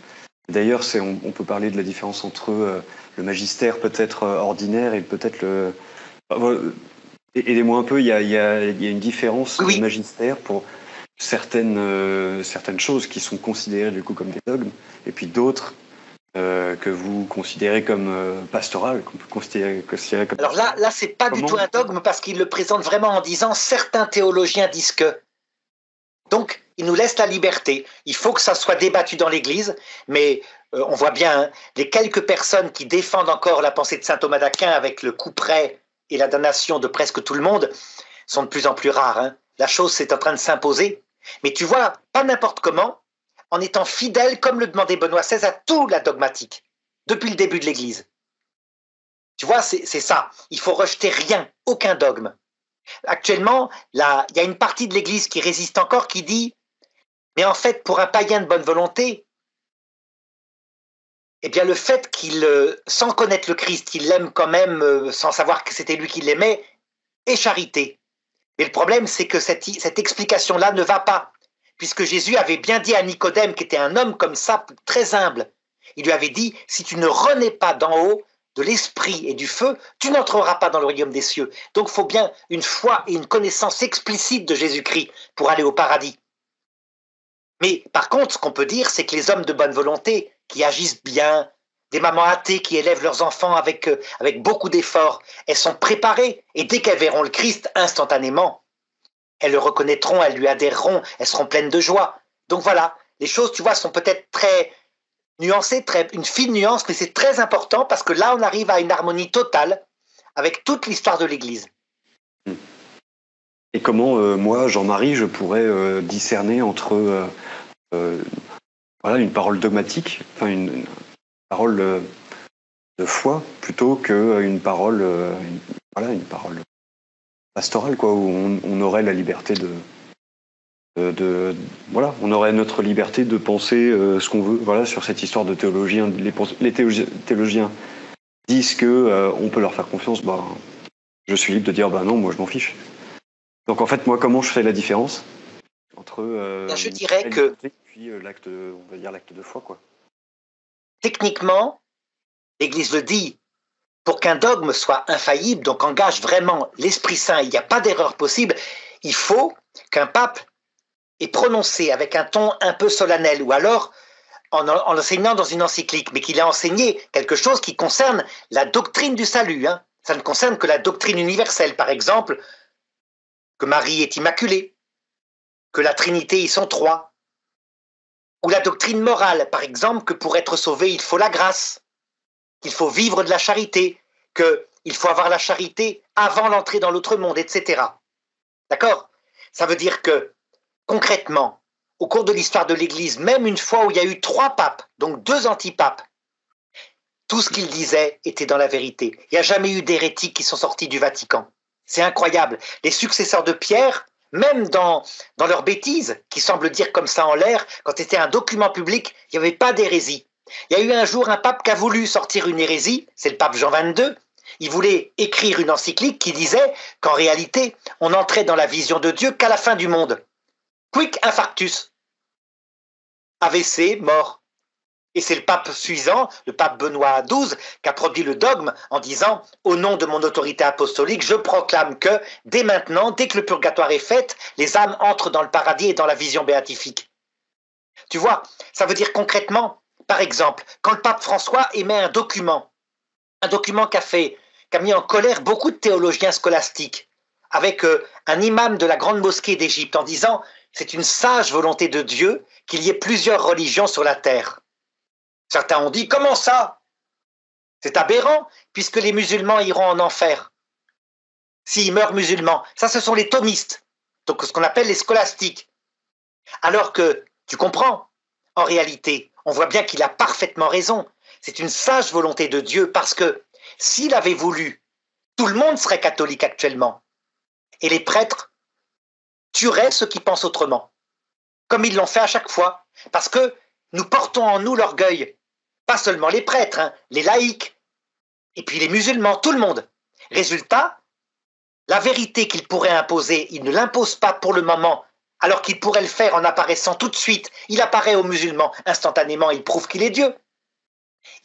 D'ailleurs, on peut parler de la différence entre le magistère peut-être ordinaire et peut-être le... Aidez-moi un peu, il y a une différence oui. de magistère pour certaines choses qui sont considérées du coup comme des dogmes, et puis d'autres que vous considérez comme pastoral, qu'on peut considérer comme... Alors là c'est pas du tout un dogme parce qu'il le présente vraiment en disant certains théologiens disent que. Donc, il nous laisse la liberté. Il faut que ça soit débattu dans l'Église, mais on voit bien, hein, les quelques personnes qui défendent encore la pensée de saint Thomas d'Aquin avec le couperet et la damnation de presque tout le monde sont de plus en plus rares. Hein. La chose, c'est en train de s'imposer. Mais tu vois, pas n'importe comment, en étant fidèle, comme le demandait Benoît XVI, à tout la dogmatique, depuis le début de l'Église. Tu vois, c'est ça. Il faut rejeter rien, aucun dogme. Actuellement, il y a une partie de l'Église qui résiste encore, qui dit « Mais en fait, pour un païen de bonne volonté, eh bien, le fait qu'il, sans connaître le Christ, qu'il l'aime quand même, sans savoir que c'était lui qui l'aimait, est charité. » Mais le problème, c'est que cette explication-là ne va pas, puisque Jésus avait bien dit à Nicodème, qui était un homme comme ça, très humble, il lui avait dit « Si tu ne renais pas d'en haut, de l'esprit et du feu, tu n'entreras pas dans le royaume des cieux. » Donc il faut bien une foi et une connaissance explicite de Jésus-Christ pour aller au paradis. Mais par contre, ce qu'on peut dire, c'est que les hommes de bonne volonté, qui agissent bien, des mamans athées qui élèvent leurs enfants avec beaucoup d'efforts, elles sont préparées, et dès qu'elles verront le Christ, instantanément, elles le reconnaîtront, elles lui adhéreront, elles seront pleines de joie. Donc voilà, les choses, tu vois, sont peut-être très nuancées, une fine nuance, mais c'est très important parce que là, on arrive à une harmonie totale avec toute l'histoire de l'Église. Et comment, moi, Jean-Marie, je pourrais discerner entre voilà, une parole dogmatique, enfin une parole de foi, plutôt qu'une parole, une parole pastorale, quoi, où on aurait la liberté voilà, on aurait notre liberté de penser ce qu'on veut, voilà, sur cette histoire de théologiens. Les théologiens disent que on peut leur faire confiance, bah, je suis libre de dire bah non, moi je m'en fiche. Donc en fait, moi, comment je fais la différence entre je dirais que puis l'acte, on va dire l'acte de foi, quoi. Techniquement, l'Église le dit, pour qu'un dogme soit infaillible, donc engage vraiment l'Esprit Saint, il n'y a pas d'erreur possible, il faut qu'un pape ait prononcé avec un ton un peu solennel, ou alors en enseignant dans une encyclique, mais qu'il ait enseigné quelque chose qui concerne la doctrine du salut. Hein. Ça ne concerne que la doctrine universelle, par exemple, que Marie est immaculée, que la Trinité y sont trois, ou la doctrine morale, par exemple, que pour être sauvé, il faut la grâce, qu'il faut vivre de la charité, qu'il faut avoir la charité avant l'entrée dans l'autre monde, etc. D'accord ? Ça veut dire que, concrètement, au cours de l'histoire de l'Église, même une fois où il y a eu 3 papes, donc 2 antipapes, tout ce qu'ils disaient était dans la vérité. Il n'y a jamais eu d'hérétiques qui sont sortis du Vatican. C'est incroyable. Les successeurs de Pierre, même dans leurs bêtises, qui semblent dire comme ça en l'air, quand c'était un document public, il n'y avait pas d'hérésie. Il y a eu un jour un pape qui a voulu sortir une hérésie, c'est le pape Jean XXII. Il voulait écrire une encyclique qui disait qu'en réalité, on n'entrait dans la vision de Dieu qu'à la fin du monde. Quick infarctus. AVC, mort. Et c'est le pape suivant, le pape Benoît XII, qui a produit le dogme en disant « Au nom de mon autorité apostolique, je proclame que, dès maintenant, dès que le purgatoire est fait, les âmes entrent dans le paradis et dans la vision béatifique. » Tu vois, ça veut dire concrètement, par exemple, quand le pape François émet un document qui a mis en colère beaucoup de théologiens scolastiques, avec un imam de la grande mosquée d'Égypte en disant « C'est une sage volonté de Dieu qu'il y ait plusieurs religions sur la terre. » Certains ont dit « Comment ça ? C'est aberrant, puisque les musulmans iront en enfer. » S'ils meurent musulmans. Ça, ce sont les thomistes, donc ce qu'on appelle les scolastiques. Alors que, tu comprends, en réalité, on voit bien qu'il a parfaitement raison. C'est une sage volonté de Dieu, parce que s'il avait voulu, tout le monde serait catholique actuellement. Et les prêtres tueraient ceux qui pensent autrement, comme ils l'ont fait à chaque fois, parce que nous portons en nous l'orgueil. Pas seulement les prêtres, hein, les laïcs, et puis les musulmans, tout le monde. Résultat, la vérité qu'il pourrait imposer, il ne l'impose pas pour le moment, alors qu'il pourrait le faire en apparaissant tout de suite. Il apparaît aux musulmans, instantanément, il prouve qu'il est Dieu.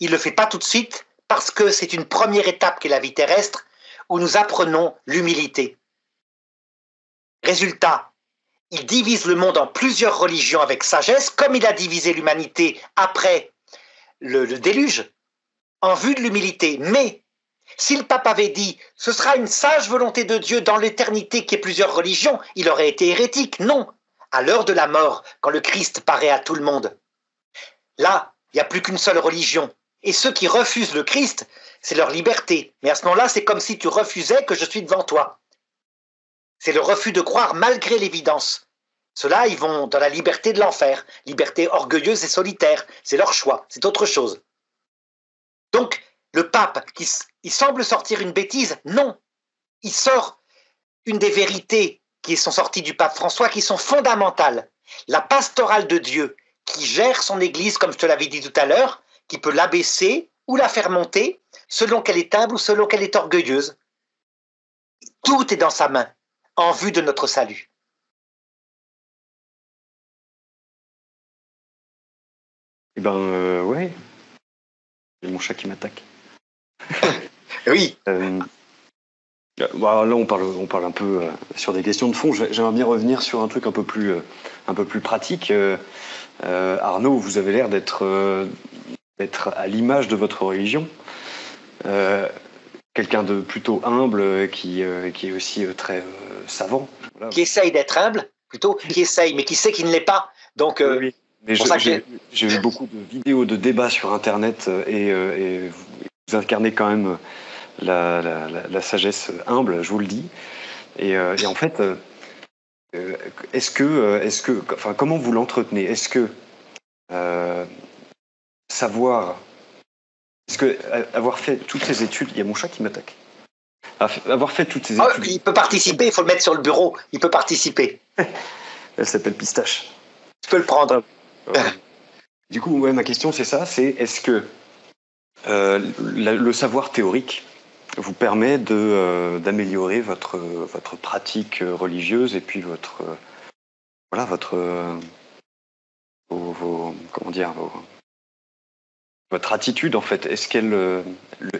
Il ne le fait pas tout de suite, parce que c'est une première étape qu'est la vie terrestre, où nous apprenons l'humilité. Résultat, il divise le monde en plusieurs religions avec sagesse, comme il a divisé l'humanité après le déluge en vue de l'humilité. Mais si le pape avait dit « ce sera une sage volonté de Dieu dans l'éternité qu'il y ait plusieurs religions », il aurait été hérétique. Non, à l'heure de la mort, quand le Christ paraît à tout le monde, là, il n'y a plus qu'une seule religion. Et ceux qui refusent le Christ, c'est leur liberté. Mais à ce moment-là, c'est comme si tu refusais que je suis devant toi. C'est le refus de croire malgré l'évidence. Ceux-là, ils vont dans la liberté de l'enfer, liberté orgueilleuse et solitaire. C'est leur choix, c'est autre chose. Donc, le pape, il semble sortir une bêtise. Non, il sort une des vérités qui sont sorties du pape François, qui sont fondamentales. La pastorale de Dieu, qui gère son Église, comme je te l'avais dit tout à l'heure, qui peut l'abaisser ou la faire monter, selon qu'elle est humble ou selon qu'elle est orgueilleuse. Tout est dans sa main, en vue de notre salut. Eh ben, ouais. C'est mon chat qui m'attaque. Oui. Bon, là, on parle un peu sur des questions de fond. J'aimerais bien revenir sur un truc un peu plus pratique. Arnaud, vous avez l'air d'être à l'image de votre religion. Quelqu'un de plutôt humble, qui est aussi très savant. Voilà. Qui essaye d'être humble, plutôt, qui essaye, mais qui sait qu'il ne l'est pas. Donc, oui. Mais j'ai vu beaucoup de vidéos de débats sur Internet et vous incarnez quand même la sagesse humble, je vous le dis. Et en fait, comment vous l'entretenez? Est-ce que avoir fait toutes ces études, il y a mon chat qui m'attaque. Avoir fait toutes ces études. Il peut participer, il faut le mettre sur le bureau, il peut participer. Elle s'appelle Pistache. Tu peux le prendre. Du coup, ouais, ma question c'est ça, c'est est-ce que le savoir théorique vous permet d'améliorer votre pratique religieuse et puis votre attitude en fait. Est-ce qu'elle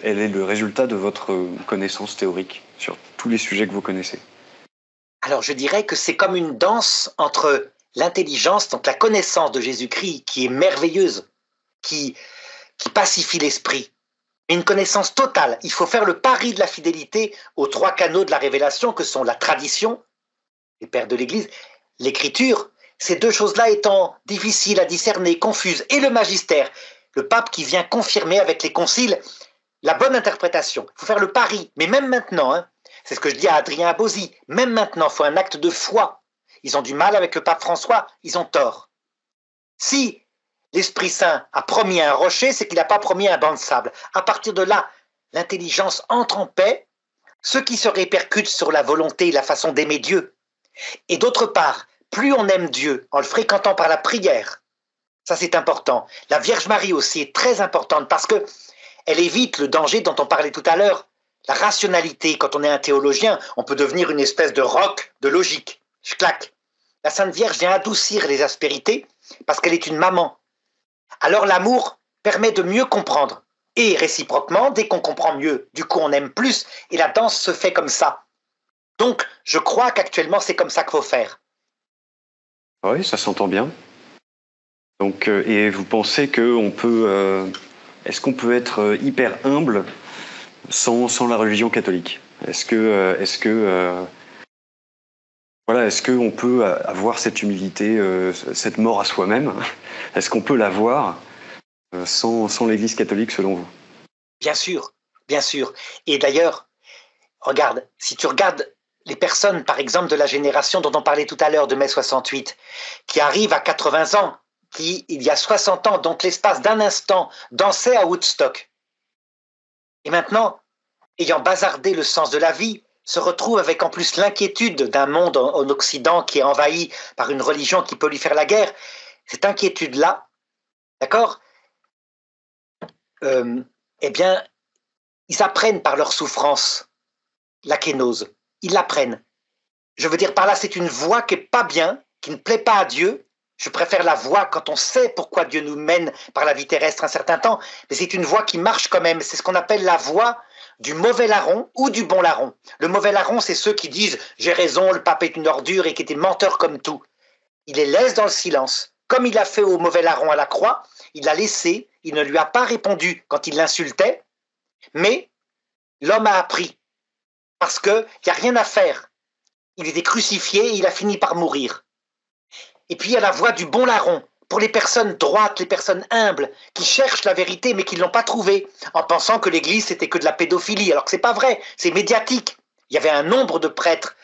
elle est le résultat de votre connaissance théorique sur tous les sujets que vous connaissez? Alors je dirais que c'est comme une danse entre l'intelligence, donc la connaissance de Jésus-Christ qui est merveilleuse, qui pacifie l'esprit, et une connaissance totale. Il faut faire le pari de la fidélité aux 3 canaux de la révélation que sont la tradition, les pères de l'Église, l'écriture, ces 2 choses-là étant difficiles à discerner, confuses, et le magistère, le pape qui vient confirmer avec les conciles la bonne interprétation. Il faut faire le pari, mais même maintenant, c'est ce que je dis à Adrien Abosi, même maintenant, il faut un acte de foi. Ils ont du mal avec le pape François, ils ont tort. Si l'Esprit Saint a promis un rocher, c'est qu'il n'a pas promis un banc de sable. À partir de là, l'intelligence entre en paix, ce qui se répercute sur la volonté et la façon d'aimer Dieu. Et d'autre part, plus on aime Dieu en le fréquentant par la prière, ça c'est important. La Vierge Marie aussi est très importante parce que elle évite le danger dont on parlait tout à l'heure. La rationalité, quand on est un théologien, on peut devenir une espèce de roc, de logique. Je claque. La Sainte Vierge vient adoucir les aspérités parce qu'elle est une maman. Alors l'amour permet de mieux comprendre. Et réciproquement, dès qu'on comprend mieux, du coup on aime plus et la danse se fait comme ça. Donc je crois qu'actuellement c'est comme ça qu'il faut faire. Oui, ça s'entend bien. Donc, et vous pensez qu'on peut... est-ce qu'on peut être hyper humble sans la religion catholique? Est-ce qu'on peut avoir cette humilité, cette mort à soi-même? Est-ce qu'on peut l'avoir sans l'Église catholique, selon vous? Bien sûr, bien sûr. Et d'ailleurs, regarde, si tu regardes les personnes, par exemple, de la génération dont on parlait tout à l'heure, de mai 68, qui arrivent à 80 ans, qui, il y a 60 ans, donc l'espace d'un instant, dansaient à Woodstock. Et maintenant, ayant bazardé le sens de la vie, se retrouve avec en plus l'inquiétude d'un monde en Occident qui est envahi par une religion qui peut lui faire la guerre. Cette inquiétude-là, d'accord, eh bien, ils apprennent par leur souffrance la kénose. Ils l'apprennent. Je veux dire par là, c'est une voie qui n'est pas bien, qui ne plaît pas à Dieu. Je préfère la voie quand on sait pourquoi Dieu nous mène par la vie terrestre un certain temps, mais c'est une voie qui marche quand même. C'est ce qu'on appelle la voie du mauvais larron ou du bon larron. Le mauvais larron, c'est ceux qui disent « j'ai raison, le pape est une ordure » et qui étaient menteurs comme tout. Il les laisse dans le silence. Comme il a fait au mauvais larron à la croix, il l'a laissé, il ne lui a pas répondu quand il l'insultait, mais l'homme a appris, parce qu'il n'y a rien à faire. Il était crucifié et il a fini par mourir. Et puis il y a la voix du bon larron, pour les personnes droites, les personnes humbles, qui cherchent la vérité mais qui ne l'ont pas trouvée, en pensant que l'Église c'était que de la pédophilie, alors que c'est pas vrai, c'est médiatique. Il y avait un nombre de prêtres,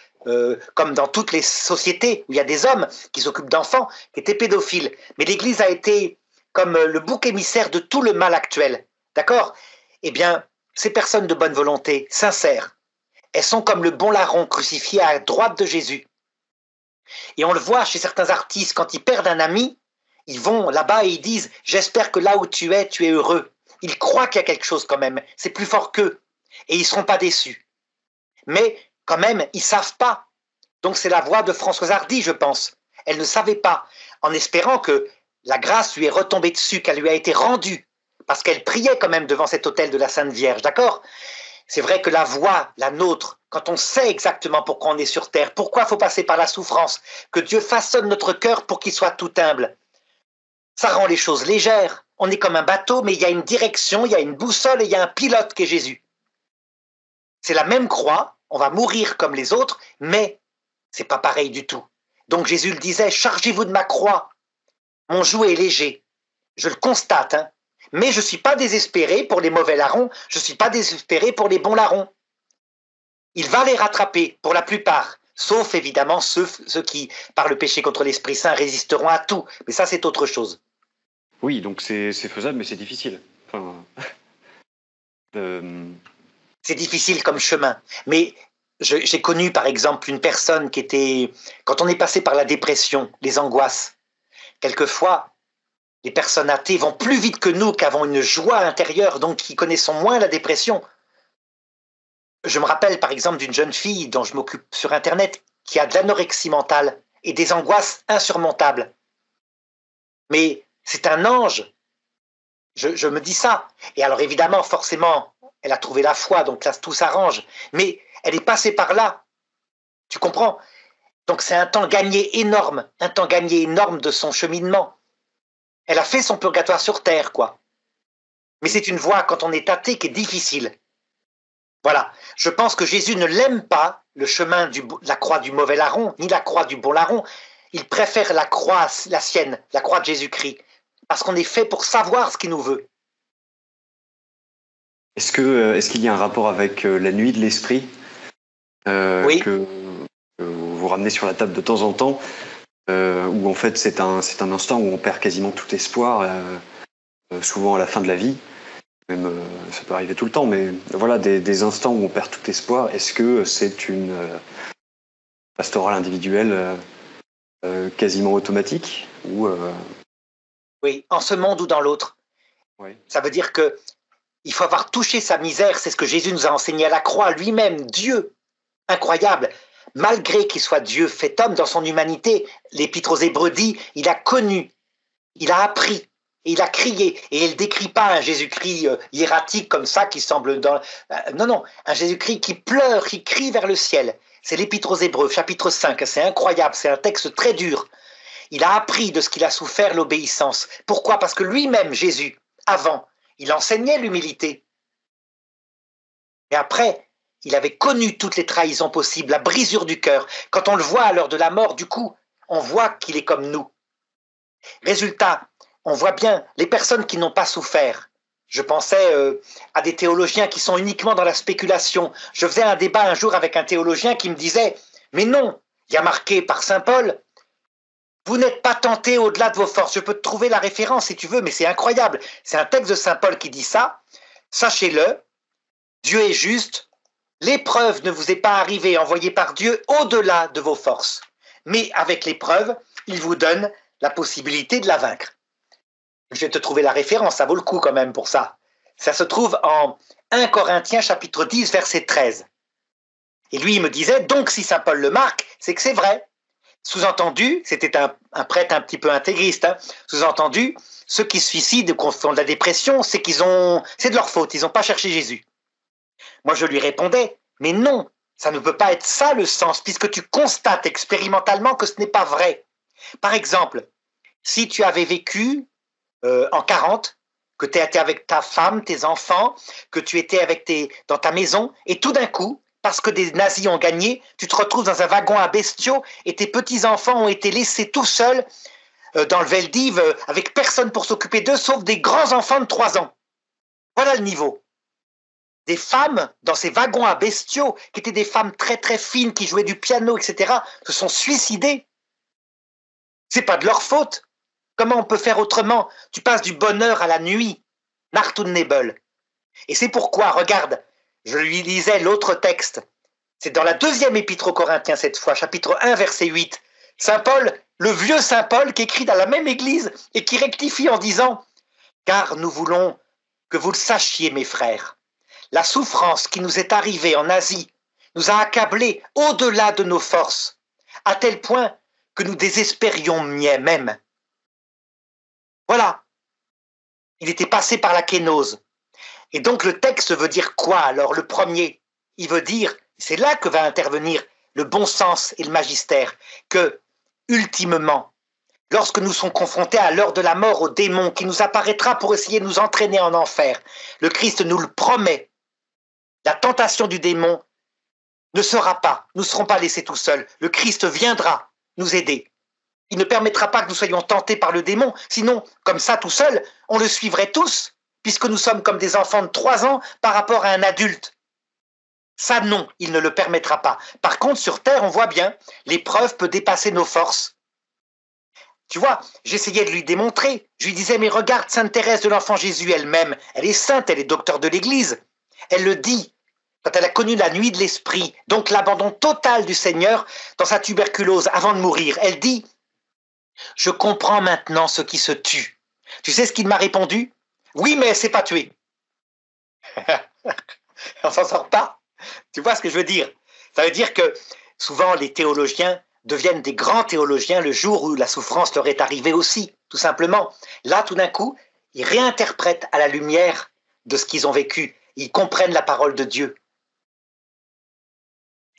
comme dans toutes les sociétés où il y a des hommes qui s'occupent d'enfants, qui étaient pédophiles. Mais l'Église a été comme le bouc émissaire de tout le mal actuel. D'accord? Eh bien, ces personnes de bonne volonté, sincères, elles sont comme le bon larron crucifié à droite de Jésus. Et on le voit chez certains artistes, quand ils perdent un ami, ils vont là-bas et ils disent « J'espère que là où tu es heureux ». Ils croient qu'il y a quelque chose quand même, c'est plus fort qu'eux. Et ils ne seront pas déçus. Mais quand même, ils ne savent pas. Donc c'est la voix de Françoise Hardy, je pense. Elle ne savait pas, en espérant que la grâce lui est retombée dessus, qu'elle lui a été rendue, parce qu'elle priait quand même devant cet autel de la Sainte Vierge, d'accord? C'est vrai que la voix, la nôtre, quand on sait exactement pourquoi on est sur terre, pourquoi il faut passer par la souffrance, que Dieu façonne notre cœur pour qu'il soit tout humble, ça rend les choses légères. On est comme un bateau, mais il y a une direction, il y a une boussole et il y a un pilote qui est Jésus. C'est la même croix, on va mourir comme les autres, mais c'est pas pareil du tout. Donc Jésus le disait, chargez-vous de ma croix. Mon joug est léger. Je le constate, hein. Mais je ne suis pas désespéré pour les mauvais larrons, je ne suis pas désespéré pour les bons larrons. Il va les rattraper, pour la plupart, sauf évidemment ceux qui, par le péché contre l'Esprit Saint, résisteront à tout. Mais ça, c'est autre chose. Oui, donc c'est faisable, mais c'est difficile. Enfin, C'est difficile comme chemin. Mais j'ai connu, par exemple, une personne qui était... Quand on est passé par la dépression, les angoisses, quelquefois, les personnes athées vont plus vite que nous, qui avons une joie intérieure, donc qui connaissons moins la dépression. Je me rappelle par exemple d'une jeune fille dont je m'occupe sur Internet qui a de l'anorexie mentale et des angoisses insurmontables. Mais c'est un ange. Je me dis ça. Et alors évidemment, forcément, elle a trouvé la foi, donc là tout s'arrange. Mais elle est passée par là. Tu comprends? Donc c'est un temps gagné énorme de son cheminement. Elle a fait son purgatoire sur terre, quoi. Mais c'est une voie, quand on est athée, qui est difficile. Voilà. Je pense que Jésus ne l'aime pas, le chemin de la croix du mauvais larron, ni la croix du bon larron. Il préfère la croix, la sienne, la croix de Jésus-Christ. Parce qu'on est fait pour savoir ce qu'il nous veut. Est-ce qu'il y a un rapport avec la nuit de l'esprit oui. que vous ramenez sur la table de temps en temps, où en fait c'est un instant où on perd quasiment tout espoir, souvent à la fin de la vie, même ça peut arriver tout le temps, mais voilà, des instants où on perd tout espoir. Est-ce que c'est une pastorale individuelle quasiment automatique ou Oui, en ce monde ou dans l'autre. Oui. Ça veut dire que il faut avoir touché sa misère, c'est ce que Jésus nous a enseigné à la croix, lui-même, Dieu, incroyable. Malgré qu'il soit Dieu fait homme dans son humanité, l'Épître aux Hébreux dit, il a connu, il a appris, et il a crié. Et il ne décrit pas un Jésus-Christ hiératique comme ça qui semble dans... non, un Jésus-Christ qui pleure, qui crie vers le ciel. C'est l'Épître aux Hébreux, chapitre 5, c'est incroyable, c'est un texte très dur. Il a appris de ce qu'il a souffert l'obéissance. Pourquoi? Parce que lui-même, Jésus, avant, il enseignait l'humilité. Et après, il avait connu toutes les trahisons possibles, la brisure du cœur. Quand on le voit à l'heure de la mort, du coup, on voit qu'il est comme nous. Résultat, on voit bien les personnes qui n'ont pas souffert. Je pensais à des théologiens qui sont uniquement dans la spéculation. Je faisais un débat un jour avec un théologien qui me disait « Mais non, il y a marqué par saint Paul, vous n'êtes pas tentés au-delà de vos forces. » Je peux te trouver la référence si tu veux, mais c'est incroyable. C'est un texte de saint Paul qui dit ça. Sachez-le, Dieu est juste. L'épreuve ne vous est pas arrivée envoyée par Dieu au-delà de vos forces. Mais avec l'épreuve, il vous donne la possibilité de la vaincre. Je vais te trouver la référence, ça vaut le coup quand même pour ça. Ça se trouve en 1 Corinthiens chapitre 10 verset 13. Et lui, il me disait, donc si saint Paul le marque, c'est que c'est vrai. Sous-entendu, c'était un prêtre un petit peu intégriste, hein. Sous-entendu, ceux qui se suicident ou font de la dépression, c'est de leur faute, ils n'ont pas cherché Jésus. Moi, je lui répondais, mais non, ça ne peut pas être ça le sens, puisque tu constates expérimentalement que ce n'est pas vrai. Par exemple, si tu avais vécu en 40, que tu étais avec ta femme, tes enfants, que tu étais dans ta maison, et tout d'un coup, parce que des nazis ont gagné, tu te retrouves dans un wagon à bestiaux et tes petits-enfants ont été laissés tout seuls dans le Veldiv avec personne pour s'occuper d'eux, sauf des grands-enfants de 3 ans. Voilà le niveau. Des femmes dans ces wagons à bestiaux, qui étaient des femmes très très fines, qui jouaient du piano, etc., se sont suicidées. C'est pas de leur faute. Comment on peut faire autrement? Tu passes du bonheur à la nuit. Nacht und Nebel. Et c'est pourquoi, regarde, je lui lisais l'autre texte. C'est dans la 2e épître aux Corinthiens cette fois, chapitre 1, verset 8. Saint Paul, le vieux Saint Paul qui écrit dans la même église et qui rectifie en disant « Car nous voulons que vous le sachiez, mes frères, la souffrance qui nous est arrivée en Asie nous a accablés au-delà de nos forces, à tel point que nous désespérions même. » Voilà. Il était passé par la kénose. Et donc le texte veut dire quoi alors? Le premier, il veut dire, c'est là que va intervenir le bon sens et le magistère, que, ultimement, lorsque nous sommes confrontés à l'heure de la mort au démon qui nous apparaîtra pour essayer de nous entraîner en enfer, le Christ nous le promet. La tentation du démon ne sera pas, nous ne serons pas laissés tout seuls. Le Christ viendra nous aider. Il ne permettra pas que nous soyons tentés par le démon, sinon, comme ça, tout seul, on le suivrait tous, puisque nous sommes comme des enfants de 3 ans par rapport à un adulte. Ça, non, il ne le permettra pas. Par contre, sur Terre, on voit bien, l'épreuve peut dépasser nos forces. Tu vois, j'essayais de lui démontrer. Je lui disais, mais regarde, Sainte Thérèse de l'Enfant Jésus elle-même, elle est sainte, elle est docteur de l'Église. Elle le dit, quand elle a connu la nuit de l'esprit, donc l'abandon total du Seigneur dans sa tuberculose avant de mourir. Elle dit, je comprends maintenant ce qui se tue. Tu sais ce qu'il m'a répondu? Oui, mais elle s'est pas tuée. On s'en sort pas. Tu vois ce que je veux dire? Ça veut dire que souvent les théologiens deviennent des grands théologiens le jour où la souffrance leur est arrivée aussi, tout simplement. Là, tout d'un coup, ils réinterprètent à la lumière de ce qu'ils ont vécu. Ils comprennent la parole de Dieu.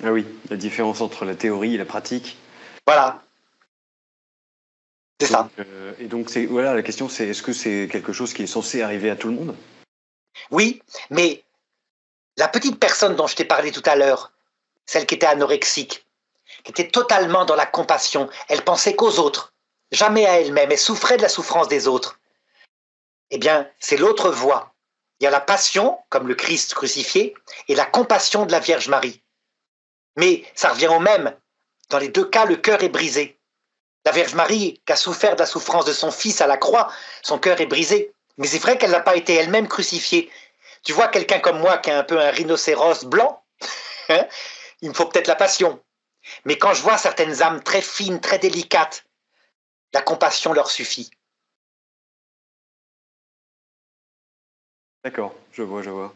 Ah oui, la différence entre la théorie et la pratique. Voilà. C'est ça. Et donc, voilà, la question, c'est est-ce que c'est quelque chose qui est censé arriver à tout le monde? Oui, mais la petite personne dont je t'ai parlé tout à l'heure, celle qui était anorexique, qui était totalement dans la compassion, elle pensait qu'aux autres, jamais à elle-même, elle souffrait de la souffrance des autres. Eh bien, c'est l'autre voie. Il y a la passion, comme le Christ crucifié, et la compassion de la Vierge Marie. Mais ça revient au même. Dans les deux cas, le cœur est brisé. La Vierge Marie, qui a souffert de la souffrance de son fils à la croix, son cœur est brisé. Mais c'est vrai qu'elle n'a pas été elle-même crucifiée. Tu vois, quelqu'un comme moi qui a un peu un rhinocéros blanc, hein, il me faut peut-être la passion. Mais quand je vois certaines âmes très fines, très délicates, la compassion leur suffit. D'accord, je vois.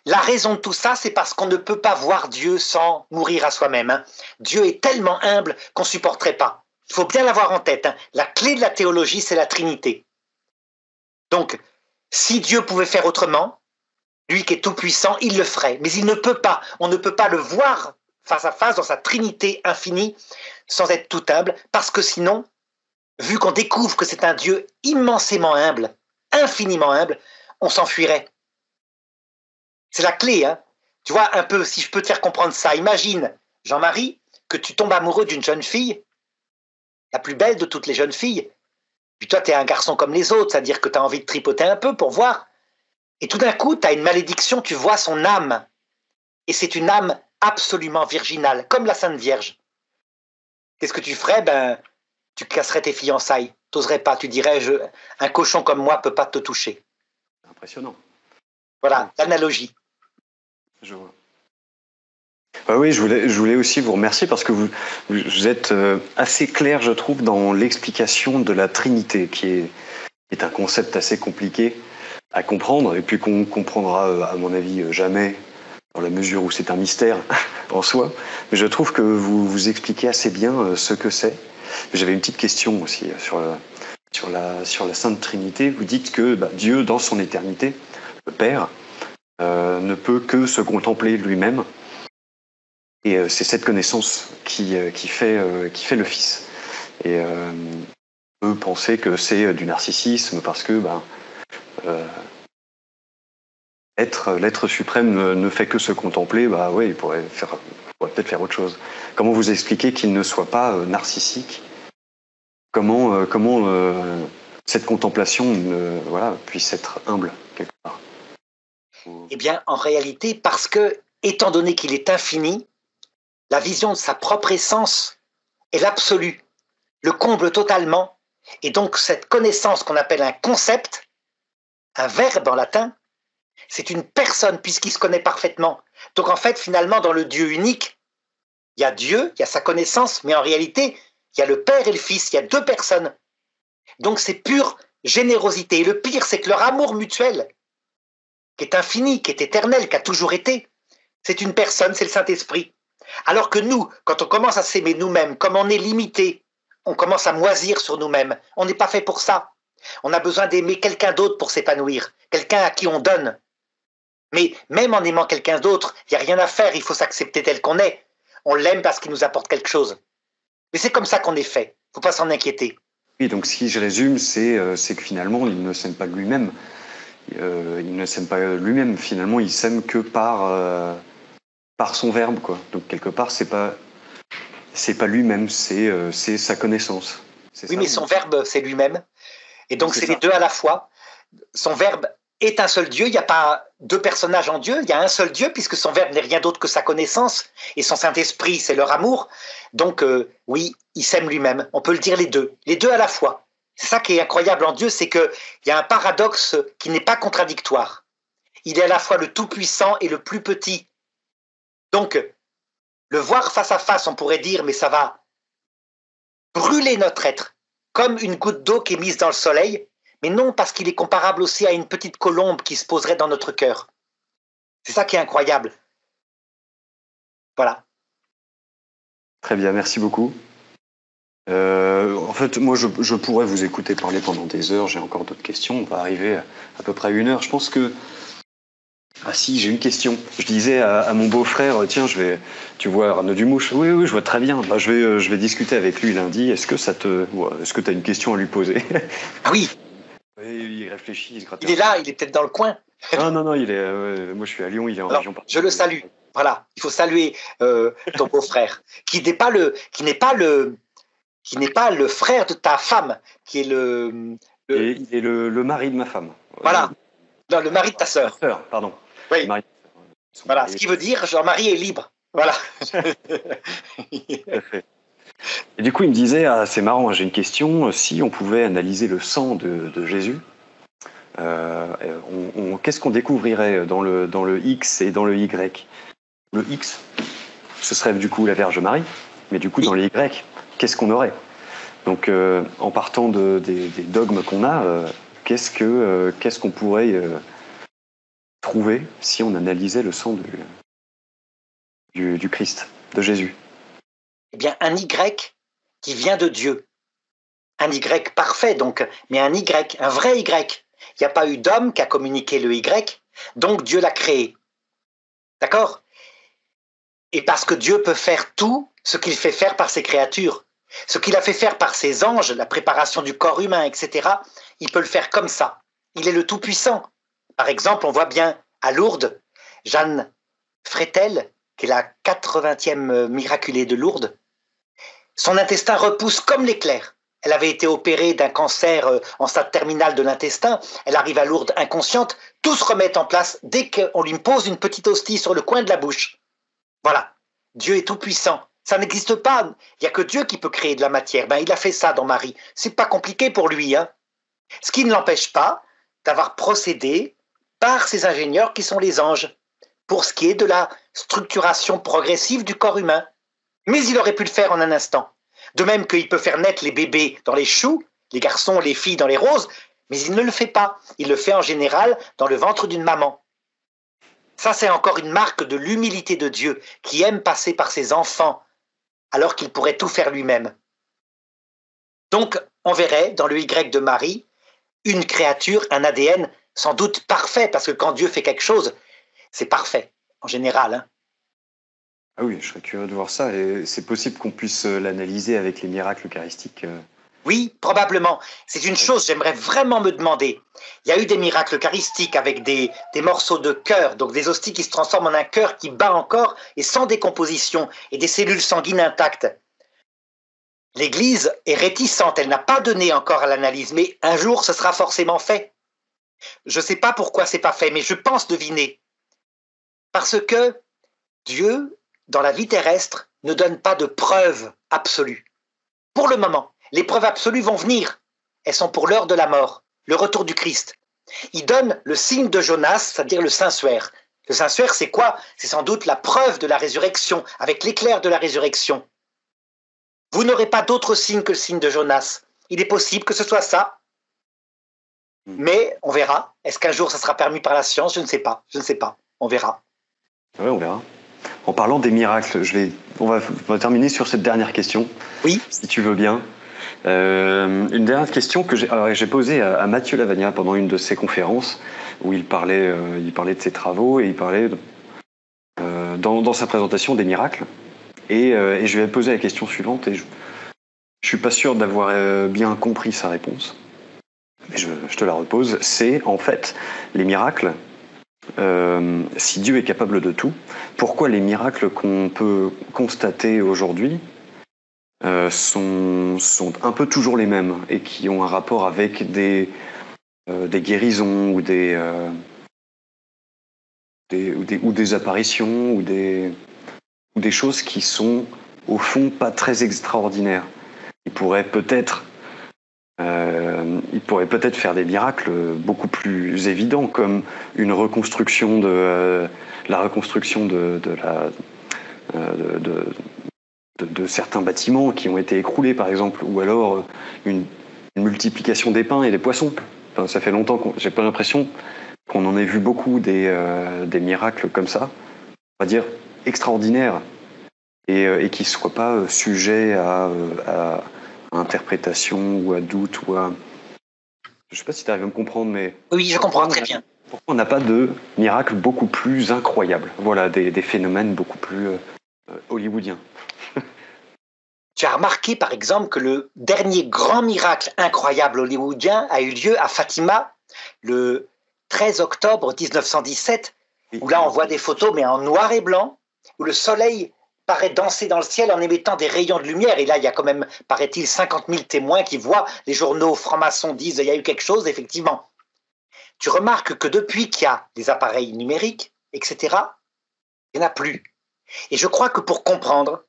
La raison de tout ça, c'est parce qu'on ne peut pas voir Dieu sans mourir à soi-même. Hein. Dieu est tellement humble qu'on ne supporterait pas. Il faut bien l'avoir en tête. Hein. La clé de la théologie, c'est la Trinité. Donc, si Dieu pouvait faire autrement, lui qui est tout-puissant, il le ferait. Mais il ne peut pas. On ne peut pas le voir face à face dans sa Trinité infinie sans être tout humble, parce que sinon, vu qu'on découvre que c'est un Dieu immensément humble, infiniment humble, on s'enfuirait. C'est la clé, hein. Tu vois, un peu, si je peux te faire comprendre ça, imagine, Jean-Marie, que tu tombes amoureux d'une jeune fille, la plus belle de toutes les jeunes filles, puis toi, tu es un garçon comme les autres, c'est-à-dire que tu as envie de tripoter un peu pour voir, et tout d'un coup, tu as une malédiction, tu vois son âme, et c'est une âme absolument virginale, comme la Sainte Vierge. Qu'est-ce que tu ferais? Ben, tu casserais tes fiançailles, t'oserais pas, tu dirais, un cochon comme moi peut pas te toucher. Impressionnant. Voilà, l'analogie. Je vois. Bah oui, je voulais aussi vous remercier parce que vous êtes assez clair, je trouve, dans l'explication de la Trinité, qui est un concept assez compliqué à comprendre et puis qu'on comprendra, à mon avis, jamais dans la mesure où c'est un mystère en soi. Mais je trouve que vous expliquez assez bien ce que c'est. J'avais une petite question aussi sur la Sainte Trinité. Vous dites que Dieu, dans son éternité, le Père, ne peut que se contempler lui-même. Et c'est cette connaissance qui fait le Fils. Et on peut penser que c'est du narcissisme parce que l'être suprême ne fait que se contempler, bah ouais, il pourrait peut-être faire autre chose. Comment vous expliquer qu'il ne soit pas narcissique? Comment cette contemplation puisse être humble quelque part? Eh bien, en réalité, parce que, étant donné qu'il est infini, la vision de sa propre essence est l'absolu, le comble totalement, et donc cette connaissance qu'on appelle un concept, un verbe en latin, c'est une personne puisqu'il se connaît parfaitement. Donc en fait, finalement, dans le Dieu unique, il y a Dieu, il y a sa connaissance, mais en réalité, il y a le Père et le Fils, il y a deux personnes. Donc c'est pure générosité. Et le pire, c'est que leur amour mutuel, qui est infini, qui est éternel, qui a toujours été, c'est une personne, c'est le Saint-Esprit. Alors que nous, quand on commence à s'aimer nous-mêmes, comme on est limité, on commence à moisir sur nous-mêmes. On n'est pas fait pour ça. On a besoin d'aimer quelqu'un d'autre pour s'épanouir, quelqu'un à qui on donne. Mais même en aimant quelqu'un d'autre, il n'y a rien à faire, il faut s'accepter tel qu'on est. On l'aime parce qu'il nous apporte quelque chose. Mais c'est comme ça qu'on est fait, il ne faut pas s'en inquiéter. Oui, donc si je résume, c'est que finalement, il ne s'aime pas lui-même. Il ne s'aime pas lui-même, finalement, il s'aime que par son verbe, quoi. Donc quelque part, c'est pas lui-même, c'est sa connaissance. Oui, mais son verbe, c'est lui-même. Et donc c'est les deux à la fois. Son verbe est un seul Dieu, il n'y a pas deux personnages en Dieu, il y a un seul Dieu, puisque son verbe n'est rien d'autre que sa connaissance, et son Saint-Esprit, c'est leur amour. Donc oui, il s'aime lui-même. On peut le dire les deux à la fois. C'est ça qui est incroyable en Dieu, c'est qu'il y a un paradoxe qui n'est pas contradictoire. Il est à la fois le tout-puissant et le plus petit. Donc, le voir face à face, on pourrait dire, mais ça va brûler notre être, comme une goutte d'eau qui est mise dans le soleil, mais non parce qu'il est comparable aussi à une petite colombe qui se poserait dans notre cœur. C'est ça qui est incroyable. Voilà. Très bien, merci beaucoup. En fait, moi, je pourrais vous écouter parler pendant des heures. J'ai encore d'autres questions. On va arriver à peu près à 1 heure. Je pense que... Ah si, j'ai une question. Je disais à mon beau-frère, tiens, tu vois Arnaud Dumouche? Oui, je vois très bien. Bah, je vais discuter avec lui lundi. Est-ce que tu as une question à lui poser? Ah oui. Il réfléchit, il se gratte. Il est là, il est peut-être dans le coin. Non, moi je suis à Lyon, il est en région. Je le salue. Voilà, il faut saluer ton beau-frère, qui n'est pas le frère de ta femme, qui est il est le mari de ma femme. Voilà. Non, le mari de ta sœur. Pardon. Oui. Voilà, ce qui veut dire Jean-Marie est libre. Voilà. Et du coup, il me disait, c'est marrant, j'ai une question, si on pouvait analyser le sang de Jésus, qu'est-ce qu'on découvrirait dans le X et dans le Y? Le X, ce serait du coup la Vierge Marie, mais du coup, dans le Y, qu'est-ce qu'on aurait? Donc, en partant des dogmes qu'on a, qu'est-ce qu'on pourrait trouver si on analysait le sang du Christ, de Jésus? Eh bien, un Y qui vient de Dieu. Un Y parfait, donc, mais un Y, un vrai Y. Il n'y a pas eu d'homme qui a communiqué le Y, donc Dieu l'a créé. D'accord? Et parce que Dieu peut faire tout ce qu'il fait faire par ses créatures, ce qu'il a fait faire par ses anges, la préparation du corps humain, etc., il peut le faire comme ça. Il est le Tout-Puissant. Par exemple, on voit bien à Lourdes, Jeanne Frétel, qui est la 80e miraculée de Lourdes, son intestin repousse comme l'éclair. Elle avait été opérée d'un cancer en stade terminal de l'intestin. Elle arrive à Lourdes inconsciente. Tout se remet en place dès qu'on lui pose une petite hostie sur le coin de la bouche. Voilà. Dieu est tout puissant. Ça n'existe pas. Il n'y a que Dieu qui peut créer de la matière. Ben, il a fait ça dans Marie. C'est pas compliqué pour lui, hein. Ce qui ne l'empêche pas d'avoir procédé par ces ingénieurs qui sont les anges, pour ce qui est de la structuration progressive du corps humain. Mais il aurait pu le faire en un instant. De même qu'il peut faire naître les bébés dans les choux, les garçons, les filles dans les roses, mais il ne le fait pas. Il le fait en général dans le ventre d'une maman. Ça, c'est encore une marque de l'humilité de Dieu, qui aime passer par ses enfants, alors qu'il pourrait tout faire lui-même. Donc, on verrait dans le Y de Marie, une créature, un ADN sans doute parfait, parce que quand Dieu fait quelque chose, c'est parfait, en général. Hein. Ah oui, je serais curieux de voir ça. Et c'est possible qu'on puisse l'analyser avec les miracles eucharistiques Oui, probablement. C'est une chose, j'aimerais vraiment me demander. Il y a eu des miracles eucharistiques avec des morceaux de cœur, donc des hosties qui se transforment en un cœur qui bat encore et sans décomposition, et des cellules sanguines intactes. L'Église est réticente, elle n'a pas donné encore à l'analyse, mais un jour ce sera forcément fait. Je ne sais pas pourquoi c'est pas fait, mais je pense deviner. Parce que Dieu, dans la vie terrestre, ne donne pas de preuves absolues. Pour le moment, les preuves absolues vont venir. Elles sont pour l'heure de la mort, le retour du Christ. Il donne le signe de Jonas, c'est-à-dire le Saint-Suaire. Le Saint-Suaire, c'est quoi? C'est sans doute la preuve de la résurrection, avec l'éclair de la résurrection. Vous n'aurez pas d'autre signe que le signe de Jonas. Il est possible que ce soit ça. Mais on verra. Est-ce qu'un jour ça sera permis par la science? Je ne sais pas. Je ne sais pas. On verra. Oui, on verra. En parlant des miracles, on va terminer sur cette dernière question. Oui. Si tu veux bien. Une dernière question que j'ai posée à Mathieu Lavagna pendant une de ses conférences où il parlait de ses travaux et il parlait dans sa présentation des miracles. Et je lui ai posé la question suivante et je suis pas sûr d'avoir bien compris sa réponse. Mais je te la repose. C'est en fait les miracles. Si Dieu est capable de tout, pourquoi les miracles qu'on peut constater aujourd'hui sont un peu toujours les mêmes et qui ont un rapport avec des guérisons ou des apparitions ou des choses qui sont au fond pas très extraordinaires. Il pourrait peut-être faire des miracles beaucoup plus évidents, comme une reconstruction de certains bâtiments qui ont été écroulés, par exemple, ou alors une multiplication des pains et des poissons. Enfin, ça fait longtemps j'ai pas l'impression qu'on en ait vu beaucoup des miracles comme ça, on va dire extraordinaires, et qui ne soient pas sujets à interprétation ou à doute ou à... Je ne sais pas si tu arrives à me comprendre, mais... Oui, je comprends très bien. Pourquoi on n'a pas de miracles beaucoup plus incroyables? Voilà, des phénomènes beaucoup plus hollywoodiens. Tu as remarqué, par exemple, que le dernier grand miracle incroyable hollywoodien a eu lieu à Fatima le 13 octobre 1917, où là on voit des photos, mais en noir et blanc, où le soleil paraît danser dans le ciel en émettant des rayons de lumière. Et là, il y a quand même, paraît-il, 50 000 témoins qui voient. Les journaux francs-maçons disent il y a eu quelque chose, effectivement. Tu remarques que depuis qu'il y a des appareils numériques, etc., il n'y en a plus. Et je crois que pour comprendre,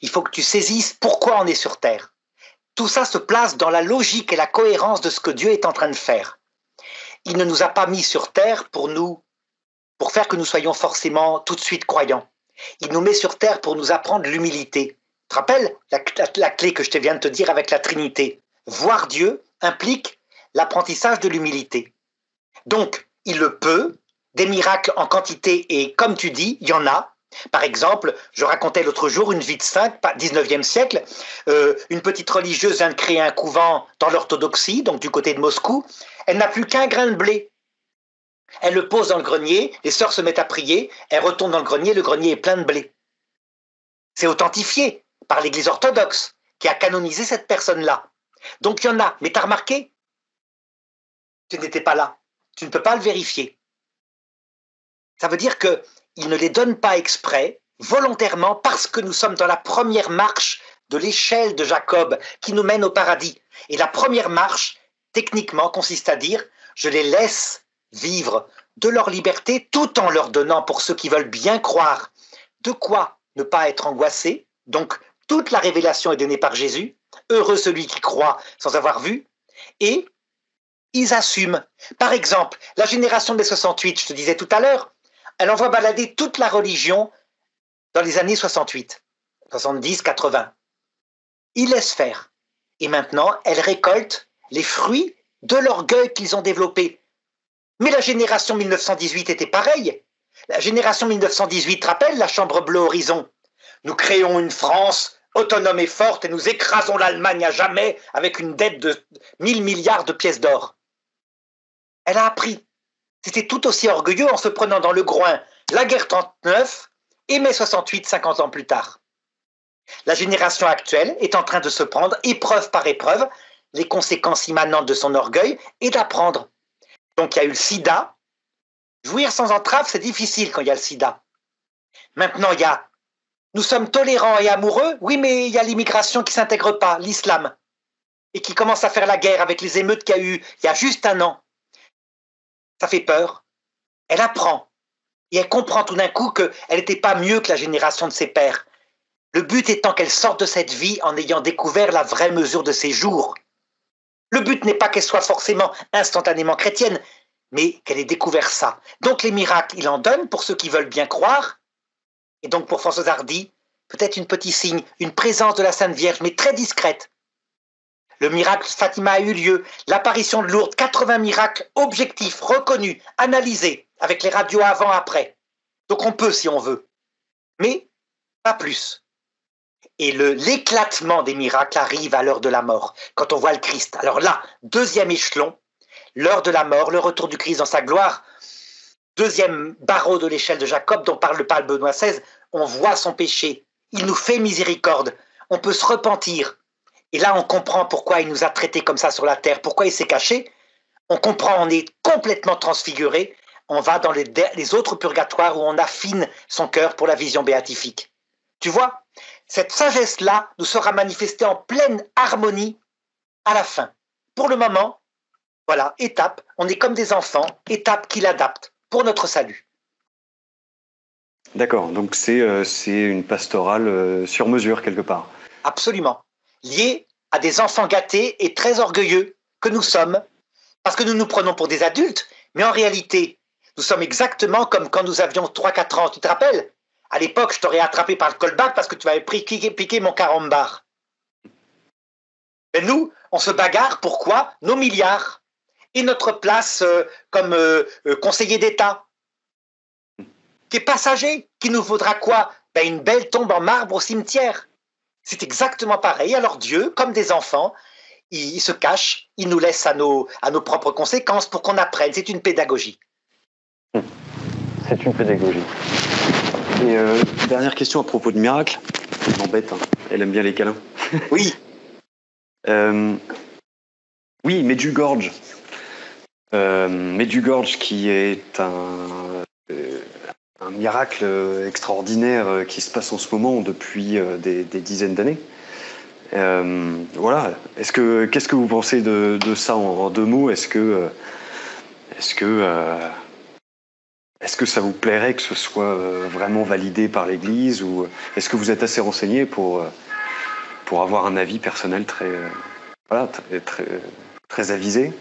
il faut que tu saisisses pourquoi on est sur Terre. Tout ça se place dans la logique et la cohérence de ce que Dieu est en train de faire. Il ne nous a pas mis sur Terre pour faire que nous soyons forcément tout de suite croyants. Il nous met sur terre pour nous apprendre l'humilité. Tu te rappelles la clé que je te viens de te dire avec la Trinité? Voir Dieu implique l'apprentissage de l'humilité. Donc, il le peut, des miracles en quantité, et comme tu dis, il y en a. Par exemple, je racontais l'autre jour une vie de saint, 19e siècle, une petite religieuse vient de créer un couvent dans l'orthodoxie, donc du côté de Moscou. Elle n'a plus qu'un grain de blé. Elle le pose dans le grenier, les sœurs se mettent à prier, elle retourne dans le grenier est plein de blé. C'est authentifié par l'Église orthodoxe qui a canonisé cette personne-là. Donc il y en a, mais tu as remarqué? Tu n'étais pas là, tu ne peux pas le vérifier. Ça veut dire qu'il ne les donne pas exprès, volontairement, parce que nous sommes dans la première marche de l'échelle de Jacob qui nous mène au paradis. Et la première marche, techniquement, consiste à dire « je les laisse vivre de leur liberté tout en leur donnant, pour ceux qui veulent bien croire, de quoi ne pas être angoissé. Donc, toute la révélation est donnée par Jésus. Heureux celui qui croit sans avoir vu. Et ils assument. Par exemple, la génération des 68, je te disais tout à l'heure, elle envoie balader toute la religion dans les années 68, 70, 80. Ils laissent faire. Et maintenant, elle récolte les fruits de l'orgueil qu'ils ont développé. Mais la génération 1918 était pareille. La génération 1918 rappelle la Chambre bleue horizon. Nous créons une France autonome et forte et nous écrasons l'Allemagne à jamais avec une dette de 1000 milliards de pièces d'or. Elle a appris. C'était tout aussi orgueilleux en se prenant dans le groin la guerre 39 et mai 68, 50 ans plus tard. La génération actuelle est en train de se prendre, épreuve par épreuve, les conséquences immanentes de son orgueil et d'apprendre. Donc il y a eu le sida. Jouir sans entrave, c'est difficile quand il y a le sida. Maintenant, il y a nous sommes tolérants et amoureux, oui, mais il y a l'immigration qui ne s'intègre pas, l'islam, et qui commence à faire la guerre avec les émeutes qu'il y a eu il y a juste un an. Ça fait peur. Elle apprend. Et elle comprend tout d'un coup qu'elle n'était pas mieux que la génération de ses pères. Le but étant qu'elle sorte de cette vie en ayant découvert la vraie mesure de ses jours. Le but n'est pas qu'elle soit forcément instantanément chrétienne, mais qu'elle ait découvert ça. Donc les miracles, il en donne pour ceux qui veulent bien croire. Et donc pour Françoise Hardy, peut-être un petit signe, une présence de la Sainte Vierge, mais très discrète. Le miracle Fatima a eu lieu, l'apparition de Lourdes, 80 miracles objectifs, reconnus, analysés, avec les radios avant-après. Donc on peut si on veut, mais pas plus. Et l'éclatement des miracles arrive à l'heure de la mort, quand on voit le Christ. Alors là, deuxième échelon, l'heure de la mort, le retour du Christ dans sa gloire, deuxième barreau de l'échelle de Jacob dont parle le pape Benoît XVI, on voit son péché, il nous fait miséricorde, on peut se repentir. Et là, on comprend pourquoi il nous a traités comme ça sur la terre, pourquoi il s'est caché. On comprend, on est complètement transfiguré, on va dans les autres purgatoires où on affine son cœur pour la vision béatifique. Tu vois, cette sagesse-là nous sera manifestée en pleine harmonie à la fin. Pour le moment, voilà, étape, on est comme des enfants, étape qui l'adapte pour notre salut. D'accord, donc c'est une pastorale sur mesure quelque part. Absolument. Liée à des enfants gâtés et très orgueilleux que nous sommes, parce que nous nous prenons pour des adultes, mais en réalité, nous sommes exactement comme quand nous avions 3-4 ans, tu te rappelles? À l'époque, je t'aurais attrapé par le callback parce que tu m'avais piqué mon carambar. Mais nous, on se bagarre, pourquoi? Nos milliards et notre place comme conseiller d'État, qui est passager, qui nous vaudra quoi? Ben, une belle tombe en marbre au cimetière. C'est exactement pareil. Alors Dieu, comme des enfants, il se cache, il nous laisse à nos propres conséquences pour qu'on apprenne. C'est une pédagogie. C'est une pédagogie. Et dernière question à propos de miracle. Elle m'embête, hein. Elle aime bien les câlins. Oui. Oui, Medjugorje. Medjugorje qui est un miracle extraordinaire qui se passe en ce moment depuis des dizaines d'années. Voilà. Qu'est-ce que vous pensez de ça en 2 mots? Est-ce que ça vous plairait que ce soit vraiment validé par l'Église, ou est-ce que vous êtes assez renseigné pour avoir un avis personnel très avisé?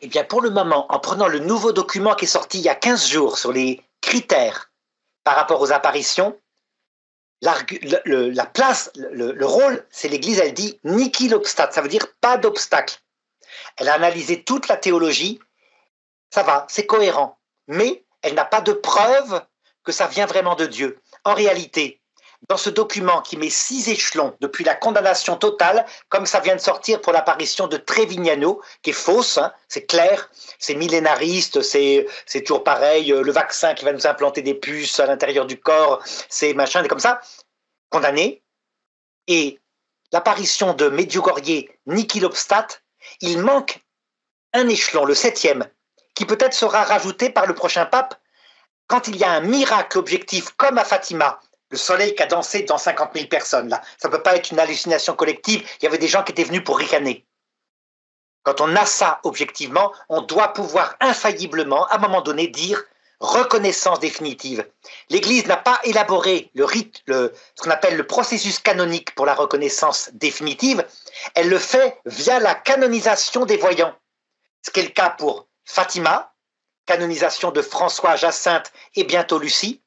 Eh bien, pour le moment, en prenant le nouveau document qui est sorti il y a 15 jours sur les critères par rapport aux apparitions, la place, le rôle, c'est l'Église, elle dit nihil obstat, ça veut dire pas d'obstacle. Elle a analysé toute la théologie, ça va, c'est cohérent, mais elle n'a pas de preuve que ça vient vraiment de Dieu. En réalité, dans ce document qui met 6 échelons depuis la condamnation totale, comme ça vient de sortir pour l'apparition de Trevignano, qui est fausse, hein, c'est clair, c'est millénariste, c'est toujours pareil, le vaccin qui va nous implanter des puces à l'intérieur du corps, c'est machin, comme ça, condamné. Et l'apparition de Medjugorje nihil obstat, il manque un échelon, le 7e, qui peut-être sera rajouté par le prochain pape quand il y a un miracle objectif comme à Fatima, le soleil qui a dansé dans 50 000 personnes. Là, ça ne peut pas être une hallucination collective. Il y avait des gens qui étaient venus pour ricaner. Quand on a ça objectivement, on doit pouvoir infailliblement, à un moment donné, dire reconnaissance définitive. L'Église n'a pas élaboré le rite, ce qu'on appelle le processus canonique pour la reconnaissance définitive. Elle le fait via la canonisation des voyants. Ce qui est le cas pour Fatima, canonisation de François, Jacinthe et bientôt Lucie.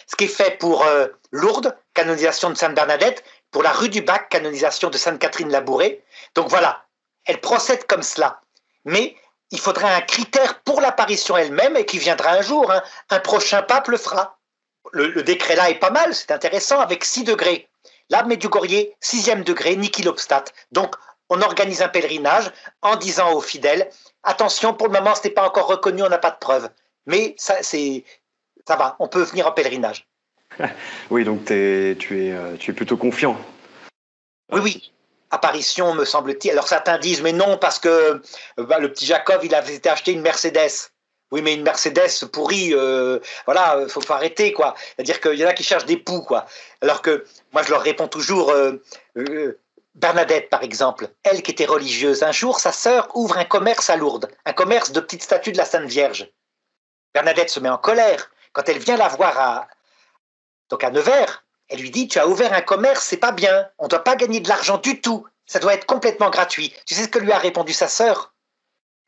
Ce qui est fait pour Lourdes, canonisation de Sainte Bernadette, pour la rue du Bac, canonisation de Sainte Catherine Labouré. Donc voilà, elle procède comme cela. Mais il faudrait un critère pour l'apparition elle-même et qui viendra un jour. Hein. Un prochain pape le fera. Le décret là est pas mal, c'est intéressant, avec 6 degrés. Là, Medjugorje, 6e degré, nihil obstat. Donc on organise un pèlerinage en disant aux fidèles, attention, pour le moment, ce n'est pas encore reconnu, on n'a pas de preuves. Mais ça va, on peut venir en pèlerinage. Oui, donc tu es plutôt confiant. Oui, oui. Apparition, me semble-t-il. Alors certains disent, mais non, parce que le petit Jacob, il avait été acheté une Mercedes. Oui, mais une Mercedes pourrie, voilà, faut arrêter, quoi. C'est-à-dire qu'il y en a qui cherchent des poux, quoi. Alors que moi, je leur réponds toujours, Bernadette, par exemple, elle qui était religieuse, un jour, sa sœur ouvre un commerce à Lourdes, un commerce de petites statues de la Sainte Vierge. Bernadette se met en colère. Quand elle vient la voir donc à Nevers, elle lui dit, tu as ouvert un commerce, c'est pas bien, on ne doit pas gagner de l'argent du tout, ça doit être complètement gratuit. Tu sais ce que lui a répondu sa sœur?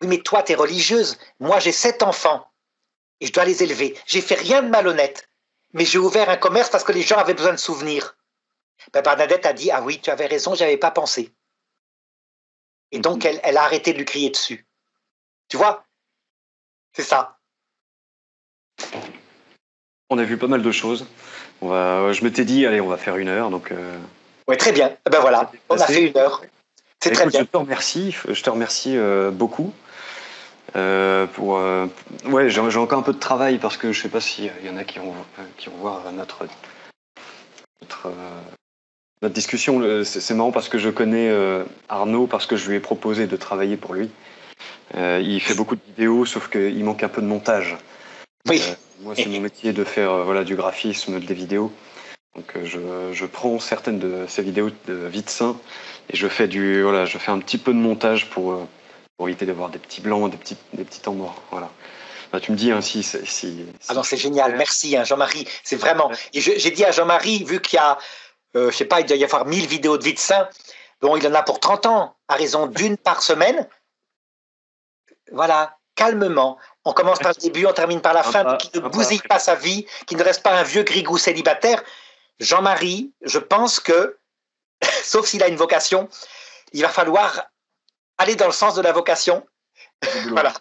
Oui, mais toi, tu es religieuse, moi j'ai 7 enfants, et je dois les élever. J'ai fait rien de malhonnête, mais j'ai ouvert un commerce parce que les gens avaient besoin de souvenirs. Ben, Bernadette a dit, ah oui, tu avais raison, j'avais pas pensé. Et donc, elle a arrêté de lui crier dessus. Tu vois? C'est ça. On a vu pas mal de choses. Je m'étais dit, allez, on va faire 1 heure, donc. Oui, très bien. Ben voilà, on a fait 1 heure. C'est très bien. Je te remercie beaucoup. Ouais, j'ai encore un peu de travail parce que je sais pas s'il y en a qui vont voir notre discussion. C'est marrant parce que je connais Arnaud parce que je lui ai proposé de travailler pour lui. Il fait beaucoup de vidéos, sauf qu'il manque un peu de montage. Oui. Moi, c'est mon métier de faire du graphisme, des vidéos. Donc, je prends certaines de ces vidéos de Vitsin et je fais un petit peu de montage pour éviter d'avoir des petits blancs, des petits temps morts. Voilà. Bah, tu me dis hein, si ah non, c'est génial. Merci, hein, Jean-Marie. C'est vraiment. Et j'ai dit à Jean-Marie, vu qu'il y a, je sais pas, il doit y avoir 1000 vidéos de Vitsin. Bon, il en a pour 30 ans, à raison d'une par semaine. Voilà, calmement. On commence par le début, on termine par la fin, qui ne bousille pas sa vie, qui ne reste pas un vieux grigou célibataire. Jean-Marie, je pense que, sauf s'il a une vocation, il va falloir aller dans le sens de la vocation. Voilà.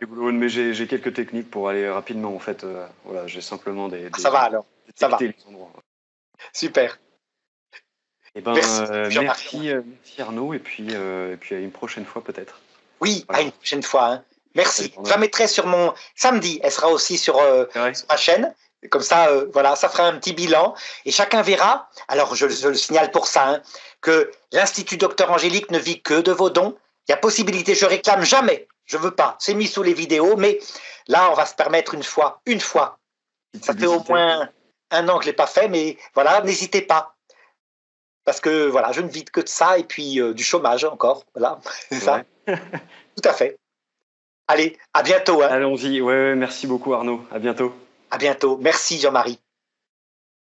Mais j'ai quelques techniques pour aller rapidement en fait. Voilà, j'ai simplement ça va alors. Ça va. Les endroits. Super. Eh ben, merci Arnaud et puis à une prochaine fois peut-être. Oui, voilà. À une prochaine fois. Hein. Merci. Je la mettrai sur mon samedi. Elle sera aussi sur ma chaîne. Comme ça, voilà, ça fera un petit bilan et chacun verra. Alors, je le signale pour ça, hein, que l'Institut Docteur Angélique ne vit que de vos dons. Il y a possibilité, je réclame jamais. Je veux pas. C'est mis sous les vidéos, mais là, on va se permettre une fois. Ça fait au moins 1 an que je l'ai pas fait, mais voilà, n'hésitez pas. Parce que voilà, je ne vis que de ça et puis du chômage encore. Voilà, c'est ça. Tout à fait. Allez, à bientôt. Hein. Allons-y. Ouais, merci beaucoup Arnaud. À bientôt. À bientôt. Merci Jean-Marie.